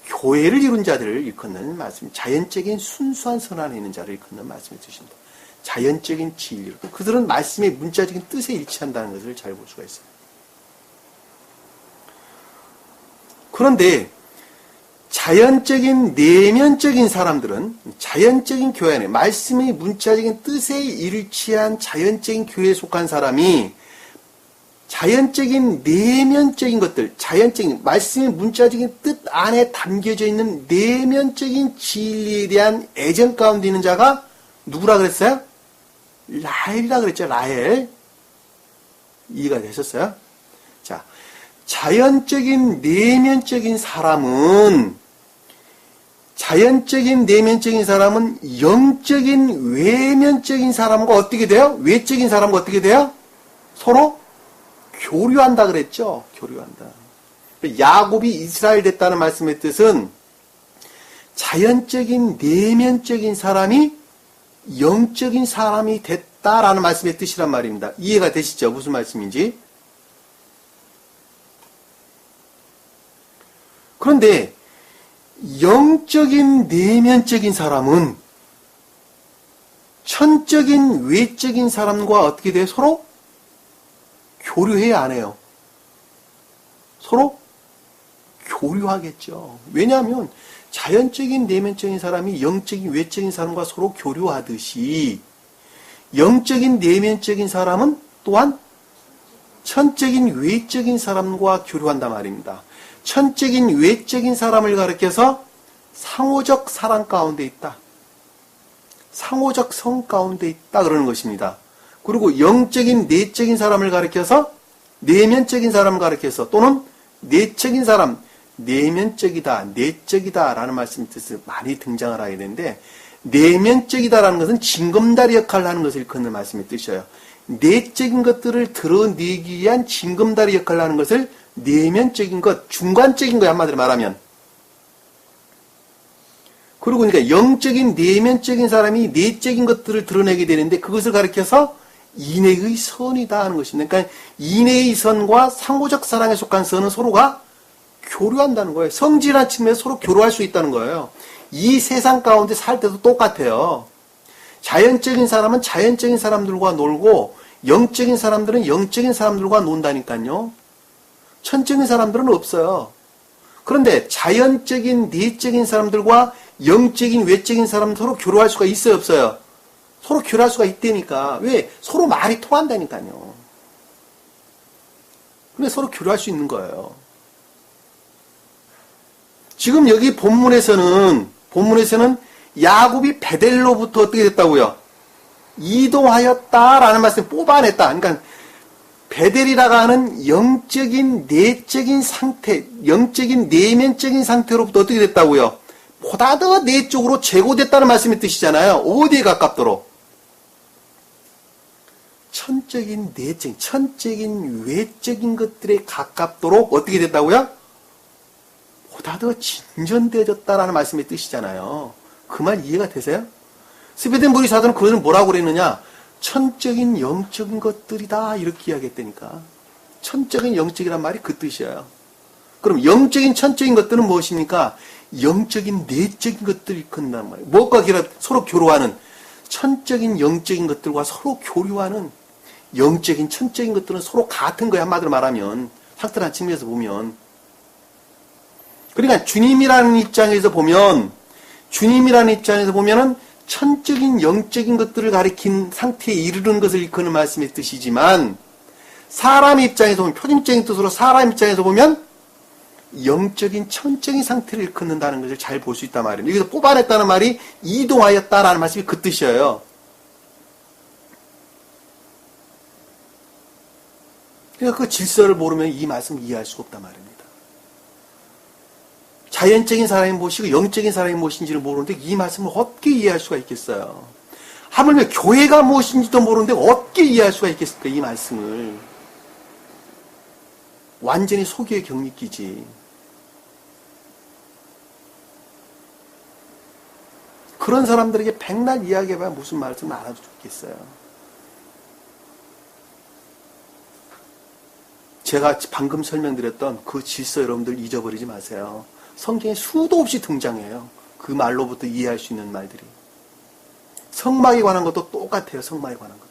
교회를 이룬 자들을 일컫는 말씀, 자연적인 순수한 선 안에 있는 자를 일컫는 말씀을 주신다. 자연적인 진리로. 그들은 말씀의 문자적인 뜻에 일치한다는 것을 잘 볼 수가 있어요. 그런데 자연적인 내면적인 사람들은 자연적인 교회 안에 말씀의 문자적인 뜻에 일치한 자연적인 교회에 속한 사람이 자연적인 내면적인 것들, 자연적인 말씀의 문자적인 뜻 안에 담겨져 있는 내면적인 진리에 대한 애정 가운데 있는 자가 누구라 그랬어요? 라헬이라 그랬죠. 라헬. 이해가 되셨어요? 자, 자연적인 내면적인 사람은 영적인 외면적인 사람과 어떻게 돼요? 외적인 사람과 어떻게 돼요? 서로 교류한다 그랬죠. 교류한다. 야곱이 이스라엘 됐다는 말씀의 뜻은 자연적인 내면적인 사람이 영적인 사람이 됐다라는 말씀의 뜻이란 말입니다. 이해가 되시죠? 무슨 말씀인지? 그런데 영적인 내면적인 사람은 천적인 외적인 사람과 어떻게 돼요? 서로 교류해야 안 해요. 서로 교류하겠죠. 왜냐하면 자연적인 내면적인 사람이 영적인 외적인 사람과 서로 교류하듯이 영적인 내면적인 사람은 또한 천적인 외적인 사람과 교류한단 말입니다. 천적인 외적인 사람을 가리켜서 상호적 사랑 가운데 있다. 상호적 성 가운데 있다 그러는 것입니다. 그리고 영적인 내적인 사람을 가리켜서 내면적인 사람을 가리켜서 또는 내적인 사람, 내면적이다, 내적이다 라는 말씀이 뜻을 많이 등장을 하게 되는데 내면적이다라는 것은 징검다리 역할을 하는 것을 일컫는 말씀이 뜻이에요. 내적인 것들을 드러내기 위한 징검다리 역할을 하는 것을 내면적인 것, 중간적인 거 한마디로 말하면. 그리고 그러니까 영적인 내면적인 사람이 내적인 것들을 드러내게 되는데 그것을 가리켜서 인애의 선이다 하는 것입니다. 그러니까 인애의 선과 상호적 사랑에 속한 선은 서로가 교류한다는 거예요. 성질한 측면에서 서로 교류할 수 있다는 거예요. 이 세상 가운데 살 때도 똑같아요. 자연적인 사람은 자연적인 사람들과 놀고 영적인 사람들은 영적인 사람들과 논다니까요. 천적인 사람들은 없어요. 그런데 자연적인 내적인 사람들과 영적인 외적인 사람은 서로 교류할 수가 있어요, 없어요? 서로 교류할 수가 있다니까. 왜? 서로 말이 통한다니까요. 근데 서로 교류할 수 있는 거예요. 지금 여기 본문에서는 야곱이 베델로부터 어떻게 됐다고요? 이동하였다라는 말씀을 뽑아냈다. 그러니까 베델이라고 하는 영적인 내적인 상태, 영적인 내면적인 상태로부터 어떻게 됐다고요? 보다 더 내쪽으로 제고됐다는 말씀의 뜻이잖아요. 어디에 가깝도록? 천적인 내적인, 천적인 외적인 것들에 가깝도록 어떻게 됐다고요? 보다 더 진전되어졌다라는 말씀의 뜻이잖아요. 그 말 이해가 되세요? 스베덴부리 사도는 그것을 뭐라고 그랬느냐? 천적인 영적인 것들이다 이렇게 이야기했다니까. 천적인 영적이란 말이 그 뜻이에요. 그럼 영적인 천적인 것들은 무엇입니까? 영적인 내적인 것들을 일컫는단 말이에요. 무엇과 서로 교류하는 천적인 영적인 것들과 서로 교류하는 영적인 천적인 것들은 서로 같은 거야. 한마디로 말하면 상태란 측면에서 보면. 그러니까 주님이라는 입장에서 보면은 천적인 영적인 것들을 가리킨 상태에 이르는 것을 일컫는 말씀의 뜻이지만 사람 입장에서 보면 표준적인 뜻으로 사람 입장에서 보면 영적인 천적인 상태를 일컫는다는 것을 잘 볼 수 있단 말이에요. 여기서 뽑아냈다는 말이 이동하였다라는 말씀이 그 뜻이에요. 그러니까 그 질서를 모르면 이 말씀을 이해할 수가 없단 말입니다. 자연적인 사람이 무엇이고 영적인 사람이 무엇인지를 모르는데 이 말씀을 어떻게 이해할 수가 있겠어요? 하물며 교회가 무엇인지도 모르는데 어떻게 이해할 수가 있겠습니까? 이 말씀을. 완전히 소기의 경리끼지. 그런 사람들에게 백날 이야기해봐야 무슨 말씀을 알아듣겠어요. 제가 방금 설명드렸던 그 질서 여러분들 잊어버리지 마세요. 성경에 수도 없이 등장해요. 그 말로부터 이해할 수 있는 말들이. 성막에 관한 것도 똑같아요. 성막에 관한 것도.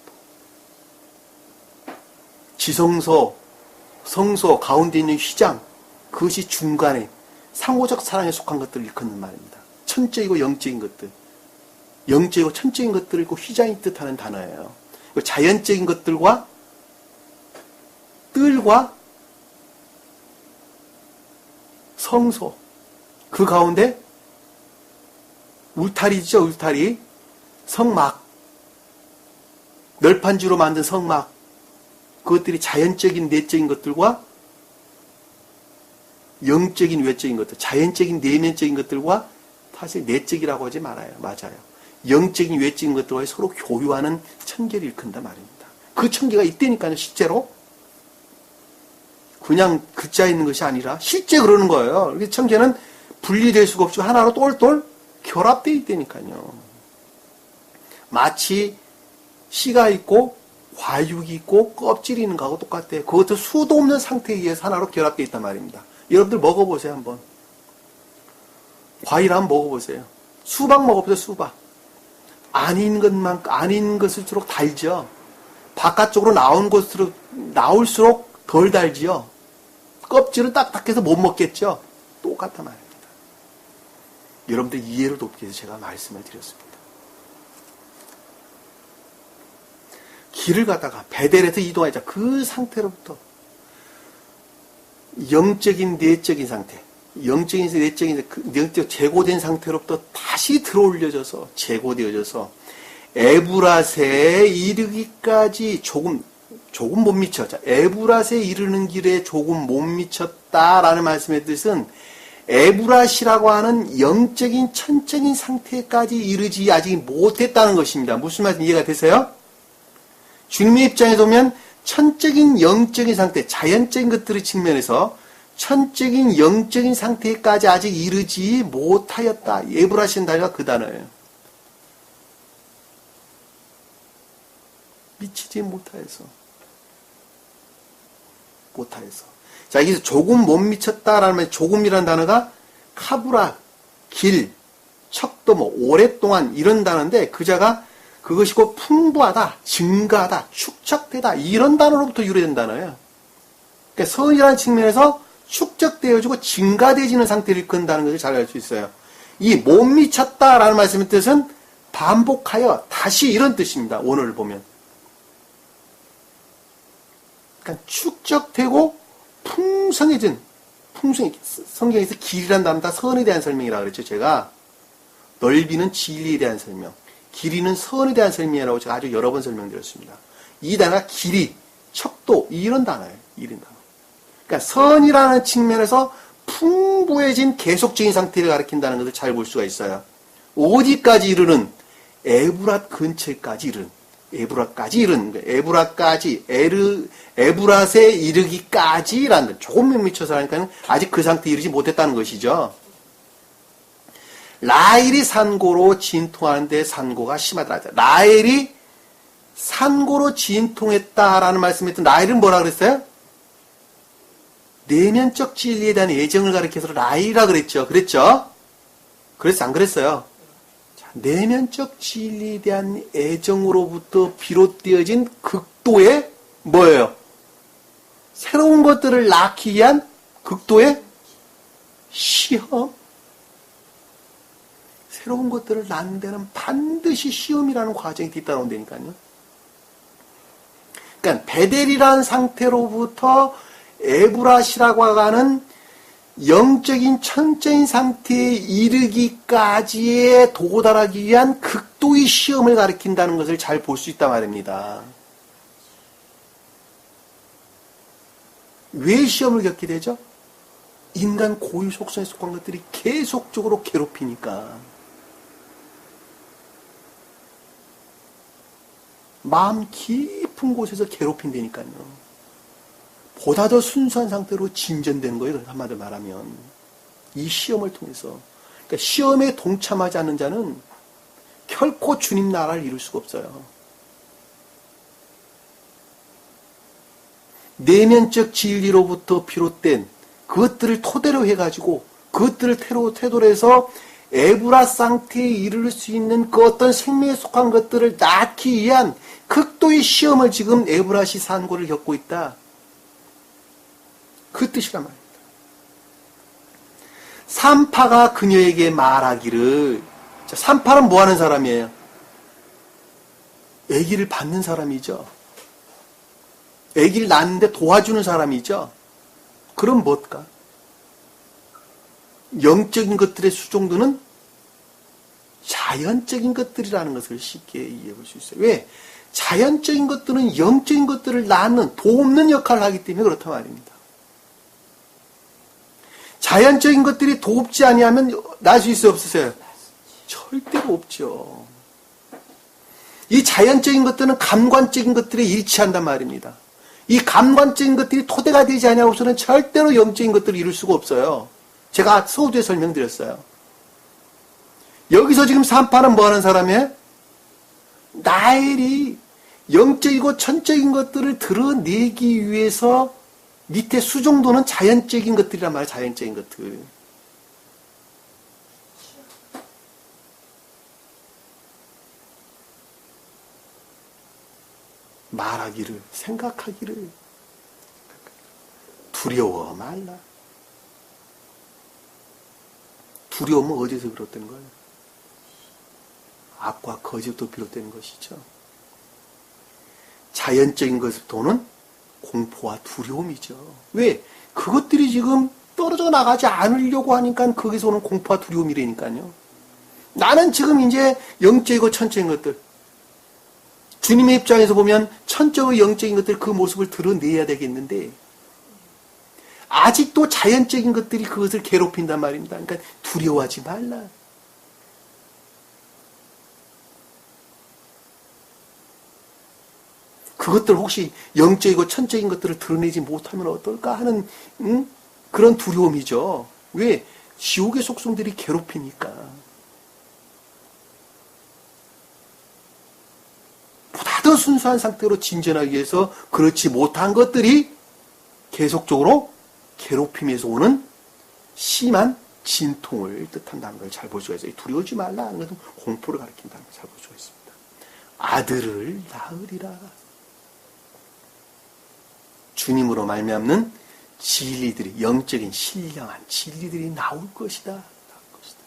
지성소, 성소, 가운데 있는 휘장, 그것이 중간에 상호적 사랑에 속한 것들을 일컫는 말입니다. 천적이고 영적인 것들. 영적이고 천적인 것들을 있고 휘장이 뜻하는 단어예요. 자연적인 것들과 뜰과 성소, 그 가운데 울타리죠, 울타리. 성막, 널판지로 만든 성막, 그것들이 자연적인 내적인 것들과 영적인 외적인 것들, 자연적인 내면적인 것들과 사실 내적이라고 하지 말아요. 맞아요. 영적인 외적인 것들과 서로 교류하는 천계를 일컫는다 말입니다. 그 천계가 있다니까요, 실제로. 그냥 글자 있는 것이 아니라 실제 그러는 거예요. 천계는 분리될 수가 없이 하나로 똘똘 결합되어 있다니까요. 마치 씨가 있고 과육이 있고 껍질이 있는 거하고 똑같아요. 그것도 수도 없는 상태에 의해서 하나로 결합되어 있단 말입니다. 여러분들 먹어보세요, 한번. 과일 한번 먹어보세요. 수박 먹어보세요, 수박. 아닌 것일수록 달죠. 바깥쪽으로 나올수록 덜 달지요. 껍질은 딱딱해서 못 먹겠죠. 똑같단 말입니다. 여러분들 이해를 돕기 위해서 제가 말씀을 드렸습니다. 길을 가다가 베델에서 이동하자 그 상태로부터 영적인 내적인 상태, 영적인 내적 제고된 상태로부터 다시 들어올려져서 제고되어져서 에브라세에 이르기까지 조금 못 미쳤죠. 에브라세에 이르는 길에 조금 못 미쳤다라는 말씀의 뜻은 에브라시라고 하는 영적인 천적인 상태까지 이르지 아직 못했다는 것입니다. 무슨 말씀 이해가 되세요? 주님의 입장에서 보면 천적인 영적인 상태, 자연적인 것들의 측면에서 천적인 영적인 상태까지 아직 이르지 못하였다. 에브라시는 단어가 그 단어예요. 미치지 못하여서. 자, 여기서 조금 못 미쳤다라는 말, 조금이라는 단어가 카브라, 길, 척도 오랫동안 이런 단어인데 그자가 그것이고 풍부하다, 증가하다, 축적되다 이런 단어로부터 유래된 단어예요. 그러니까 선이라는 측면에서 축적되어지고 증가되어지는 상태를 일컫는다는 것을 잘 알 수 있어요. 이 못 미쳤다라는 말씀의 뜻은 반복하여 다시 이런 뜻입니다. 오늘 보면. 그러니까 축적되고 성경에서 길이란 단어는 다 선에 대한 설명이라고 그랬죠. 제가 넓이는 진리에 대한 설명, 길이는 선에 대한 설명이라고 제가 아주 여러 번 설명드렸습니다. 이 단어가 길이, 척도 이런 단어예요. 이런 단어. 그러니까 선이라는 측면에서 풍부해진 계속적인 상태를 가리킨다는 것을 잘 볼 수가 있어요. 어디까지 이르는 에브랏 근처까지 이르는 에브랏에 이르기까지라는 조금 못 미쳐서 하니까 아직 그 상태에 이르지 못했다는 것이죠. 라헬이 산고로 진통하는데 산고가 심하더라. 라헬이 산고로 진통했다라는 말씀했던 라헬은 뭐라 그랬어요? 내면적 진리에 대한 애정을 가리켜서 라헬이라 그랬죠. 그랬죠? 그랬어, 안 그랬어요? 자, 내면적 진리에 대한 애정으로부터 비롯되어진 극도의 뭐예요? 새로운 것들을 낳기 위한 극도의 시험. 새로운 것들을 낳는 데는 반드시 시험이라는 과정이 뒤따라온다니까요. 그러니까 베델이라는 상태로부터 에브라시라고 하는 영적인 천적인 상태에 이르기까지에 도달하기 위한 극도의 시험을 가리킨다는 것을 잘 볼 수 있단 말입니다. 왜 시험을 겪게 되죠? 인간 고유 속성에 속한 것들이 계속적으로 괴롭히니까. 마음 깊은 곳에서 괴롭힌다니까요. 보다 더 순수한 상태로 진전되는 거예요. 한마디로 말하면. 이 시험을 통해서. 그러니까 시험에 동참하지 않는 자는 결코 주님 나라를 이룰 수가 없어요. 내면적 진리로부터 비롯된 그것들을 토대로 해가지고 그것들을 태도로 해서 에브라 상태에 이를 수 있는 그 어떤 생명에 속한 것들을 낳기 위한 극도의 시험을 지금 에브라시 산고를 겪고 있다. 그 뜻이란 말입니다. 산파가 그녀에게 말하기를, 자, 산파는 뭐 하는 사람이에요? 아기를 받는 사람이죠. 아기를 낳는데 도와주는 사람이죠. 그럼 뭘까? 영적인 것들의 수종도는 자연적인 것들이라는 것을 쉽게 이해해 볼 수 있어요. 왜? 자연적인 것들은 영적인 것들을 낳는, 돕는 역할을 하기 때문에 그렇단 말입니다. 자연적인 것들이 돕지 아니하면 낳을 수 있어요, 없으세요? 절대로 없죠. 이 자연적인 것들은 감관적인 것들에 일치한단 말입니다. 이 감관적인 것들이 토대가 되지 않냐고서는 절대로 영적인 것들을 이룰 수가 없어요. 제가 서두에 설명드렸어요. 여기서 지금 산파는 뭐 하는 사람이에요? 라헬이 영적이고 천적인 것들을 드러내기 위해서 밑에 수정도는 자연적인 것들이란 말이에요. 자연적인 것들. 말하기를, 생각하기를 두려워 말라. 두려움은 어디서 비롯되는 거예요? 악과 거짓부터 비롯되는 것이죠. 자연적인 것부터는 공포와 두려움이죠. 왜? 그것들이 지금 떨어져 나가지 않으려고 하니까 거기서 오는 공포와 두려움이라니까요. 나는 지금 이제 영적이고 천적인 것들, 주님의 입장에서 보면 천적이고 영적인 것들 그 모습을 드러내야 되겠는데 아직도 자연적인 것들이 그것을 괴롭힌단 말입니다. 그러니까 두려워하지 말라. 그것들 혹시 영적이고 천적인 것들을 드러내지 못하면 어떨까 하는 그런 두려움이죠. 왜? 지옥의 속성들이 괴롭히니까. 보다 더 순수한 상태로 진전하기 위해서 그렇지 못한 것들이 계속적으로 괴롭힘에서 오는 심한 진통을 뜻한다는 걸 잘 볼 수가 있어요. 두려워하지 말라 하는 것은 공포를 가리킨다는 걸 잘 볼 수가 있습니다. 아들을 낳으리라. 주님으로 말미암는 진리들이, 영적인 신령한 진리들이 나올 것이다. 나올 것이다.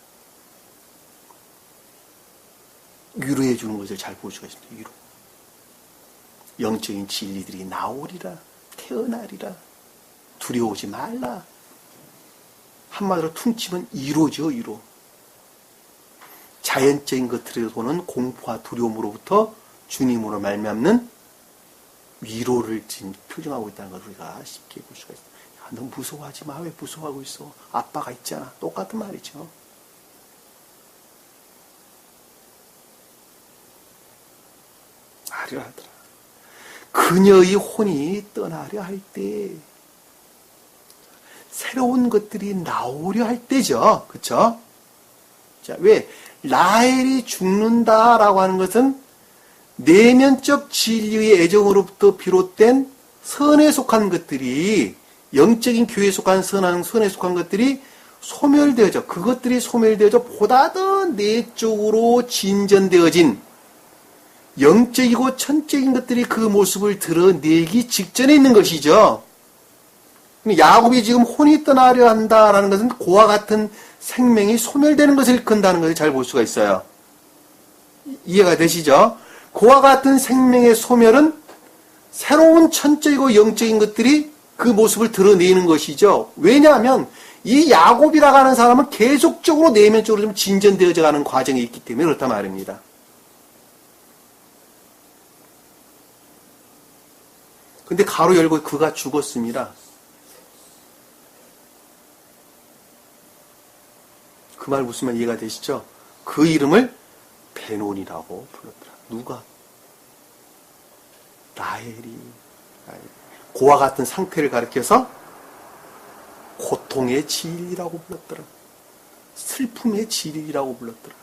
위로해 주는 것을 잘 볼 수가 있습니다. 위로. 영적인 진리들이 나오리라. 태어나리라. 두려워하지 말라. 한마디로 퉁치면 이로죠, 위로. 자연적인 것들에서 오는 공포와 두려움으로부터 주님으로 말미암는 위로를 지금 표정하고 있다는 걸 우리가 쉽게 볼 수가 있어요. 야, 너 무서워하지 마. 왜 무서워하고 있어? 아빠가 있잖아. 똑같은 말이죠. 아리라 하더라. 그녀의 혼이 떠나려 할 때, 새로운 것들이 나오려 할 때죠. 그쵸? 자, 왜? 라헬이 죽는다라고 하는 것은 내면적 진리의 애정으로부터 비롯된 선에 속한 것들이, 영적인 교회에 속한 선에 속한 것들이 소멸되어져, 그것들이 소멸되어져 보다 더 내적으로 진전되어진 영적이고 천적인 것들이 그 모습을 드러내기 직전에 있는 것이죠. 야곱이 지금 혼이 떠나려 한다라는 것은 그와 같은 생명이 소멸되는 것을 일컫는다는 것을 잘 볼 수가 있어요. 이해가 되시죠? 그와 같은 생명의 소멸은 새로운 천적이고 영적인 것들이 그 모습을 드러내는 것이죠. 왜냐하면 이 야곱이라고 하는 사람은 계속적으로 내면적으로 좀 진전되어져 가는 과정이 있기 때문에 그렇단 말입니다. 근데 가로 열고 그가 죽었습니다. 그 말 무슨 말 이해가 되시죠? 그 이름을 베논이라고 불렀더라. 누가? 라헬이. 그와 같은 상태를 가리켜서 고통의 진리라고 불렀더라. 슬픔의 진리라고 불렀더라.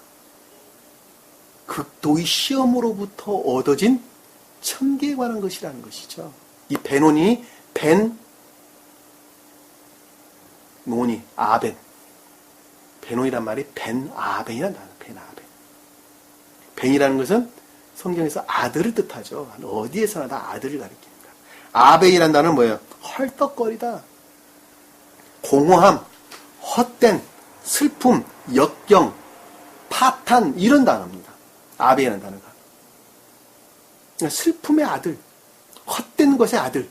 극도의 시험으로부터 얻어진 천계에 관한 것이라는 것이죠. 이 베논이 벤논이 아벤. 베논이란 말이 벤아벤이란 단어. 벤아벤. 벤이라는 것은 성경에서 아들을 뜻하죠. 어디에서나 다 아들을 가리킵니다. 아벤이란 단어는 뭐예요? 헐떡거리다. 공허함, 헛된, 슬픔, 역경, 파탄 이런 단어입니다. 아벤이라는 단어가. 슬픔의 아들, 헛된 것의 아들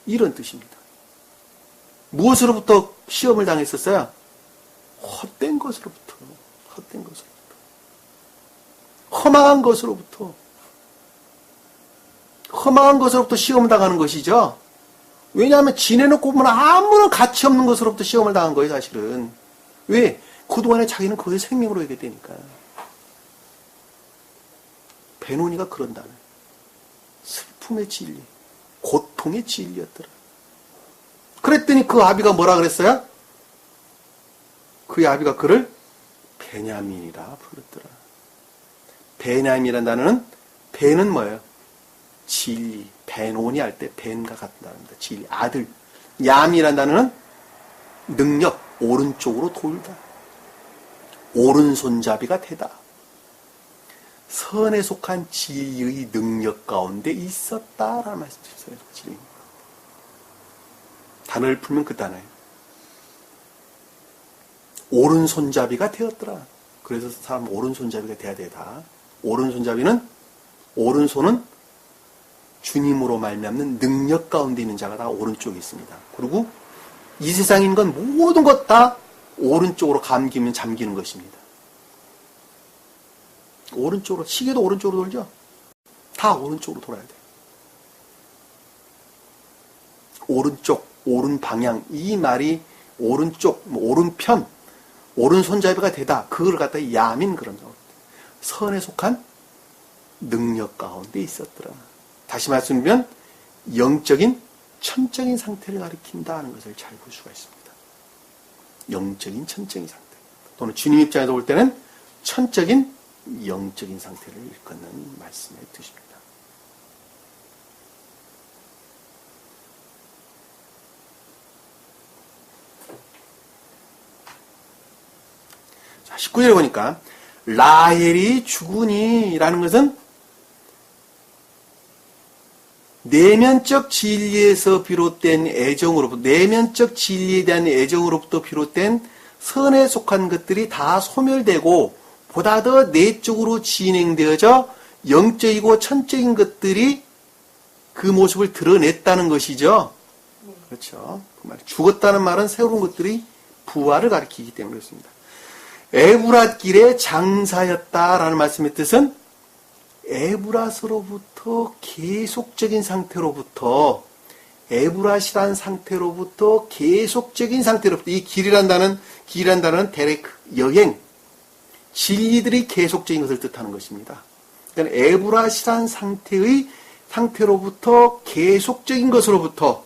이런 뜻입니다. 무엇으로부터 시험을 당했었어요? 헛된 것으로부터, 헛된 것으로부터, 허망한 것으로부터, 허망한 것으로부터 시험을 당하는 것이죠. 왜냐하면 지내놓고 보면 아무런 가치 없는 것으로부터 시험을 당한 거예요, 사실은. 왜? 그동안에 자기는 그것을 생명으로 여겼되니까 베논이가 그런다는 슬픔의 진리, 고통의 진리였더라. 그랬더니 그 아비가 뭐라 그랬어요? 그 아비가 그를 베냐민이라 부르더라. 베냐민이라는 단어는, 베는 뭐예요? 진리, 베논이 할 때 벤과 같다는 다 진리, 아들. 얌이라는 단어는 능력, 오른쪽으로 돌다. 오른손잡이가 되다. 선에 속한 진리의 능력 가운데 있었다라는 말씀이죠. 선에 속한 진리. 단어를 풀면 그 단어예요. 오른손잡이가 되었더라. 그래서 사람 오른손잡이가 돼야 되다. 오른손잡이는, 오른손은 주님으로 말미암는 능력 가운데 있는 자가 다 오른쪽에 있습니다. 그리고 이 세상에 있는 건 모든 것 다 오른쪽으로 감기면 잠기는 것입니다. 오른쪽으로, 시계도 오른쪽으로 돌죠? 다 오른쪽으로 돌아야 돼요. 오른쪽, 오른 방향, 이 말이 오른쪽, 오른편, 오른손잡이가 되다. 그걸 갖다 야민 그런 거. 선에 속한 능력 가운데 있었더라. 다시 말씀드리면 영적인, 천적인 상태를 가리킨다 하는 것을 잘 볼 수가 있습니다. 영적인, 천적인 상태. 또는 주님 입장에서 볼 때는 천적인, 영적인 상태를 일컫는 말씀의 뜻입니다. 자, 19절에 보니까 라헬이 죽으니 라는 것은 내면적 진리에서 비롯된 애정으로부터, 내면적 진리에 대한 애정으로부터 비롯된 선에 속한 것들이 다 소멸되고 보다 더 내적으로 진행되어져 영적이고 천적인 것들이 그 모습을 드러냈다는 것이죠. 그렇죠. 그 말. 죽었다는 말은 새로운 것들이 부활을 가리키기 때문에 그렇습니다. 에브랏길의 장사였다라는 말씀의 뜻은 에브랏으로부터 계속적인 상태로부터, 에브랏이란 상태로부터 계속적인 상태로부터, 이 길이란 단어는 데레크, 여행, 진리들이 계속적인 것을 뜻하는 것입니다. 그러니까 에브랏이란 상태로부터 계속적인 것으로부터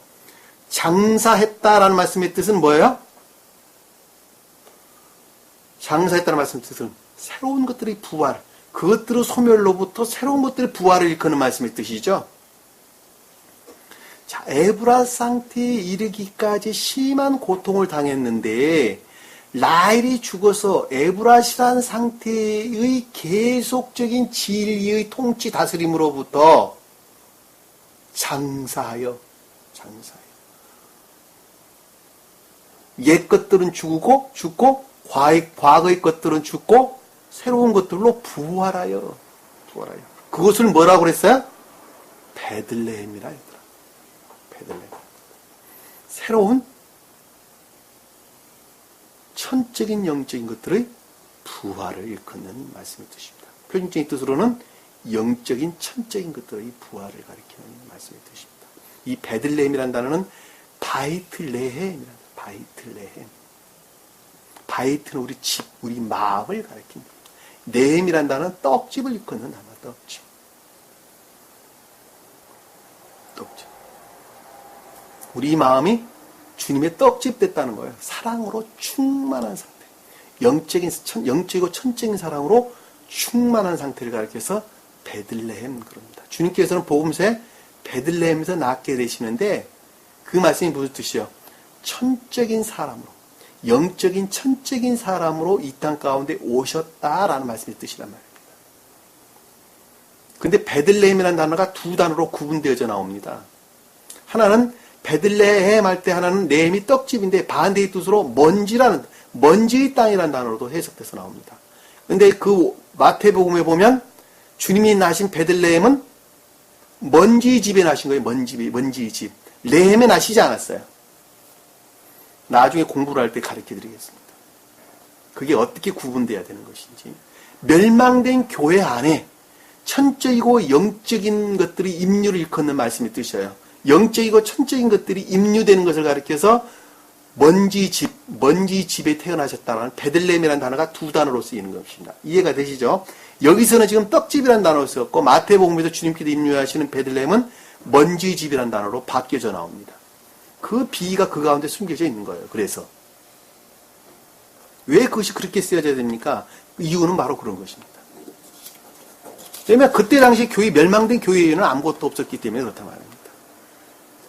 장사했다라는 말씀의 뜻은 뭐예요? 장사했다는 말씀의 뜻은 새로운 것들이 부활, 그것들의 소멸로부터 새로운 것들의 부활을 일컫는 말씀의 뜻이죠. 자, 에브라 상태에 이르기까지 심한 고통을 당했는데 라헬이 죽어서 에브라시란 상태의 계속적인 진리의 통치 다스림으로부터 장사하여 옛 것들은 죽고 과거의 것들은 죽고 새로운 것들로 부활하여 그것을 뭐라고 그랬어요? 베들레헴이라 했더라. 베들레헴. 새로운 천적인 영적인 것들의 부활을 일컫는 말씀의 뜻입니다. 표준적인 뜻으로는 영적인 천적인 것들의 부활을 가리키는 말씀의 뜻입니다. 이 베들레헴이라는 단어는 바이틀레헴이랍니다. 바이트는 우리 집, 우리 마음을 가리킵니다. 네헴이라는 단어는 떡집을 일컫는 단어, 떡집. 우리 마음이 주님의 떡집 됐다는 거예요. 사랑으로 충만한 상태. 영적이고 천적인 사랑으로 충만한 상태를 가리켜서 베들레헴 그럽니다. 주님께서는 복음서에 베들레헴에서 낳게 되시는데 그 말씀이 무슨 뜻이요? 천적인 사람으로, 영적인 천적인 사람으로 이 땅 가운데 오셨다라는 말씀의 뜻이란 말입니다. 근데 베들레헴이라는 단어가 두 단어로 구분되어져 나옵니다. 하나는 베들레헴 할 때 하나는 네헴이 떡집인데 반대의 뜻으로 먼지의 땅이라는 단어로도 해석돼서 나옵니다. 근데 그 마태복음에 보면 주님이 나신 베들레헴은 먼지의 집에 나신 거예요. 먼지의 집. 레헴에 나시지 않았어요. 나중에 공부를 할 때 가르쳐 드리겠습니다. 그게 어떻게 구분돼야 되는 것인지. 멸망된 교회 안에 천적이고 영적인 것들이 임류를 일컫는 말씀이 뜻이에요. 영적이고 천적인 것들이 임류되는 것을 가리켜서 먼지 집에 태어나셨다는 베들레헴이라는 단어가 두 단어로 쓰이는 것입니다. 이해가 되시죠? 여기서는 지금 떡집이라는 단어를 썼고 마태복음에서 주님께서 임류하시는 베들레헴은 먼지 집이라는 단어로 바뀌어져 나옵니다. 그 비유가 그 가운데 숨겨져 있는 거예요. 그래서 왜 그것이 그렇게 쓰여져야 됩니까? 이유는 바로 그런 것입니다. 왜냐하면 그때 당시 멸망된 교회에는 아무것도 없었기 때문에 그렇단 말입니다.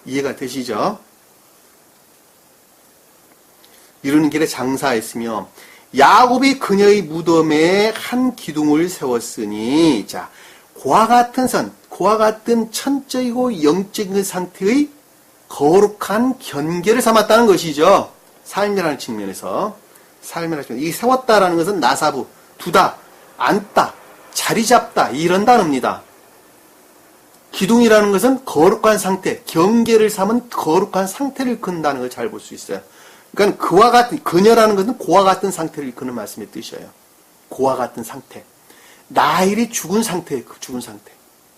이해가 되시죠? 이르는 길에 장사했으며 야곱이 그녀의 무덤에 한 기둥을 세웠으니 자 그와 같은 천적이고 영적인 상태의 거룩한 경계를 삼았다는 것이죠. 삶이라는 측면에서 이 세웠다라는 것은 나사부, 두다, 앉다, 자리 잡다 이런 단어입니다. 기둥이라는 것은 거룩한 상태, 경계를 삼은 거룩한 상태를 일컫는다는 걸 잘 볼 수 있어요. 그러니까 그녀라는 것은 그와 같은 상태를 일컫는 말씀의 뜻이에요. 그와 같은 상태. 라헬이 죽은 상태.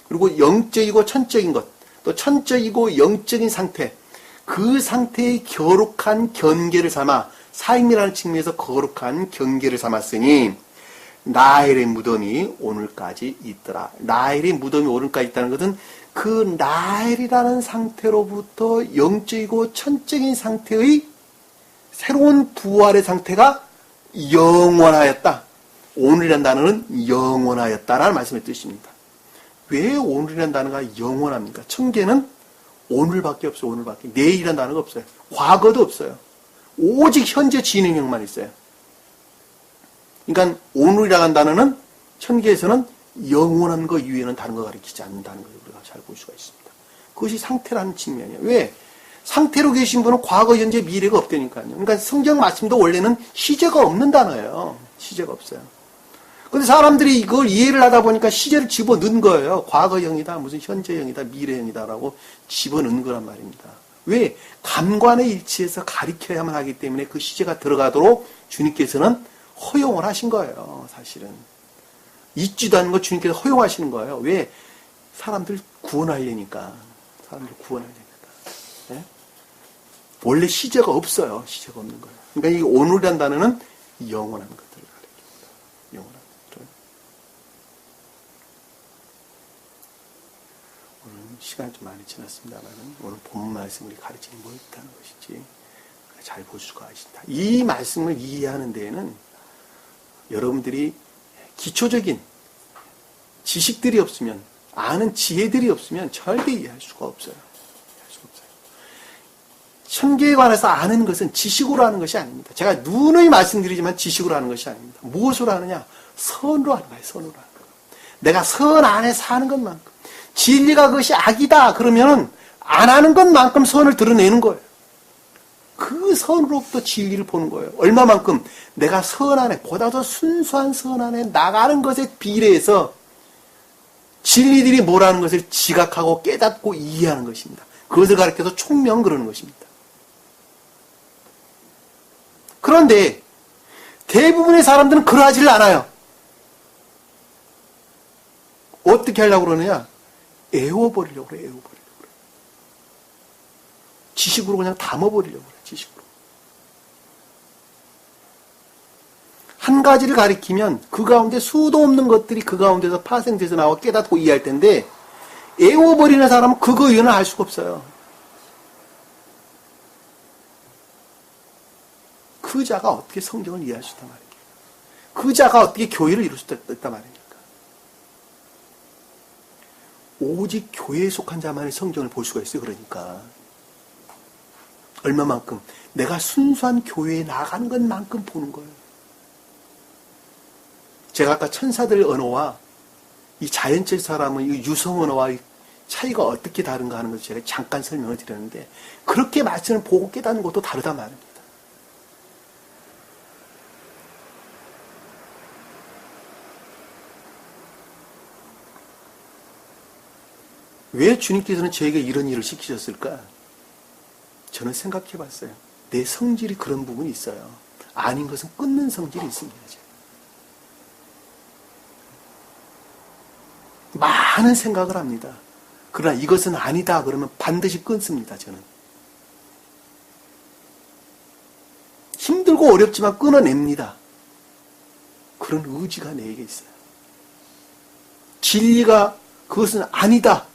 그리고 영적이고 천적인 것, 또 천적이고 영적인 상태, 그 상태의 거룩한 경계를 삼아 삶이라는 측면에서 거룩한 경계를 삼았으니 라헬의 무덤이 오늘까지 있더라. 라헬의 무덤이 오늘까지 있다는 것은 그 라헬이라는 상태로부터 영적이고 천적인 상태의 새로운 부활의 상태가 영원하였다. 오늘이라는 단어는 영원하였다라는 말씀의 뜻입니다. 왜 오늘이라는 단어가 영원합니까? 천계는 오늘밖에 없어요. 오늘밖에. 내일이라는 단어가 없어요. 과거도 없어요. 오직 현재 진행형만 있어요. 그러니까 오늘이라는 단어는 천계에서는 영원한 것 이외에는 다른 거 가리키지 않는다는 걸 우리가 잘 볼 수가 있습니다. 그것이 상태라는 측면이에요. 왜? 상태로 계신 분은 과거, 현재, 미래가 없다니까요. 그러니까 성경 말씀도 원래는 시제가 없는 단어예요. 시제가 없어요. 근데 사람들이 이걸 이해를 하다 보니까 시제를 집어넣은 거예요. 과거형이다, 무슨 현재형이다, 미래형이다라고 집어넣은 거란 말입니다. 왜? 감관에 일치해서 가리켜야만 하기 때문에 그 시제가 들어가도록 주님께서는 허용을 하신 거예요. 사실은. 잊지도 않는 거 주님께서 허용하시는 거예요. 왜? 사람들 구원하려니까. 네? 원래 시제가 없어요. 시제가 없는 거예요. 그러니까 이 오늘이라는 단어는 영원한 것들을 가리킵니다. 영원한 것들. 오늘 시간이 좀 많이 지났습니다만 오늘 본 말씀을 가르치는 뭐 있다는 것이지 잘 볼 수가 있습니다. 이 말씀을 이해하는 데에는 여러분들이 기초적인 지식들이 없으면, 아는 지혜들이 없으면 절대 이해할 수가 없어요. 천계에 관해서 아는 것은 지식으로 하는 것이 아닙니다. 제가 누누이 말씀드리지만 지식으로 하는 것이 아닙니다. 무엇으로 하느냐? 선으로 하는 거예요. 선으로 하는 거예요. 내가 선 안에 사는 것만큼. 진리가 그것이 악이다 그러면 안 하는 것만큼 선을 드러내는 거예요. 그 선으로부터 진리를 보는 거예요. 얼마만큼 내가 선 안에, 보다 더 순수한 선 안에 나가는 것에 비례해서 진리들이 뭐라는 것을 지각하고 깨닫고 이해하는 것입니다. 그것을 가리켜서 총명 그러는 것입니다. 그런데 대부분의 사람들은 그러하지를 않아요. 어떻게 하려고 그러느냐? 애워버리려고 그래요. 애워버리려고 그래요. 지식으로 그냥 담아버리려고 그래요. 지식으로. 한 가지를 가리키면 그 가운데 수도 없는 것들이 그 가운데서 파생돼서 나와 깨닫고 이해할 텐데 애워버리는 사람은 그거 이유는 알 수가 없어요. 그 자가 어떻게 성경을 이해할 수 있단 말입니까? 그 자가 어떻게 교회를 이룰 수 있단 말입니까? 오직 교회에 속한 자만이 성경을 볼 수가 있어요. 그러니까 얼마만큼 내가 순수한 교회에 나가는 것만큼 보는 거예요. 제가 아까 천사들 언어와 이 자연체 사람의 이 유성 언어와 차이가 어떻게 다른가 하는 것을 제가 잠깐 설명을 드렸는데 그렇게 말씀을 보고 깨닫는 것도 다르단 말입니다. 왜 주님께서는 저에게 이런 일을 시키셨을까? 저는 생각해 봤어요. 내 성질이 그런 부분이 있어요. 아닌 것은 끊는 성질이 있습니다. 많은 생각을 합니다. 그러나 이것은 아니다 그러면 반드시 끊습니다. 저는. 힘들고 어렵지만 끊어냅니다. 그런 의지가 내게 있어요. 진리가 그것은 아니다.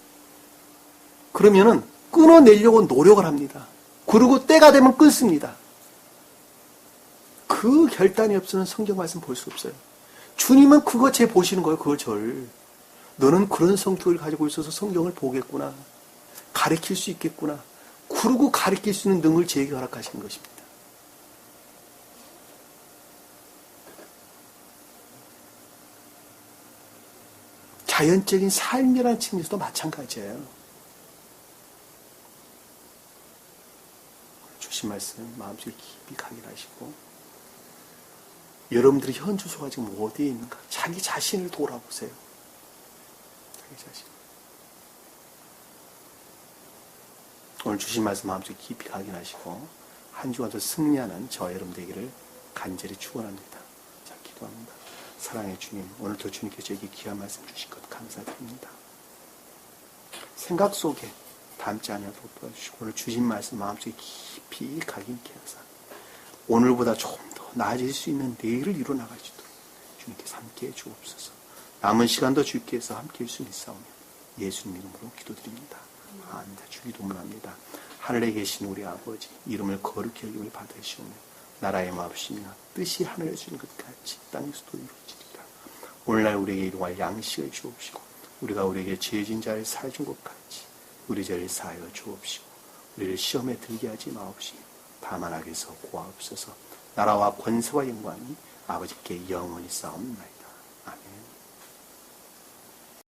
그러면은 끊어내려고 노력을 합니다. 그리고 때가 되면 끊습니다. 그 결단이 없으면 성경 말씀 볼 수 없어요. 주님은 그거 제 보시는 거예요. 그걸 절. 너는 그런 성격을 가지고 있어서 성경을 보겠구나. 가르칠 수 있겠구나. 그러고 가르칠 수 있는 능을 제게 허락하시는 것입니다. 자연적인 삶이라는 측면에서도 마찬가지예요. 주신 말씀 마음속에 깊이 각인하시고 여러분들의 현 주소가 지금 어디에 있는가? 자기 자신을 돌아보세요. 자기 자신. 오늘 주신 말씀 마음속에 깊이 각인하시고 한 주간 더 승리하는 저와 여러분 되기를 간절히 축원합니다. 자, 기도합니다. 사랑의 주님, 오늘도 주님께서 저에게 귀한 말씀 주신 것 감사드립니다. 생각 속에 담지 않아도 도와주시고 오늘 주신 말씀 마음속에 깊이 각인케 하사 오늘보다 조금 더 나아질 수 있는 내일을 이루어 나갈 수 있도록 주님께서 함께해 주옵소서. 남은 시간도 주께서 함께할 수 있사오며 예수님 이름으로 기도드립니다. 아멘. 주기도문합니다. 하늘에 계신 우리 아버지 이름을 거룩히 여김을 받으시오며 나라의 마음이시며 뜻이 하늘에 주는 것 같이 땅에서도 이루어지리라. 오늘날 우리에게 일용할 양식을 주옵시고 우리가 우리에게 죄진 자를 사해준 것 같이 우리 죄를 사하여 주옵시고 우리를 시험에 들게 하지 마옵시며 다만 악에서 구하옵소서. 나라와 권세와 영광이 아버지께 영원히 싸움나이다.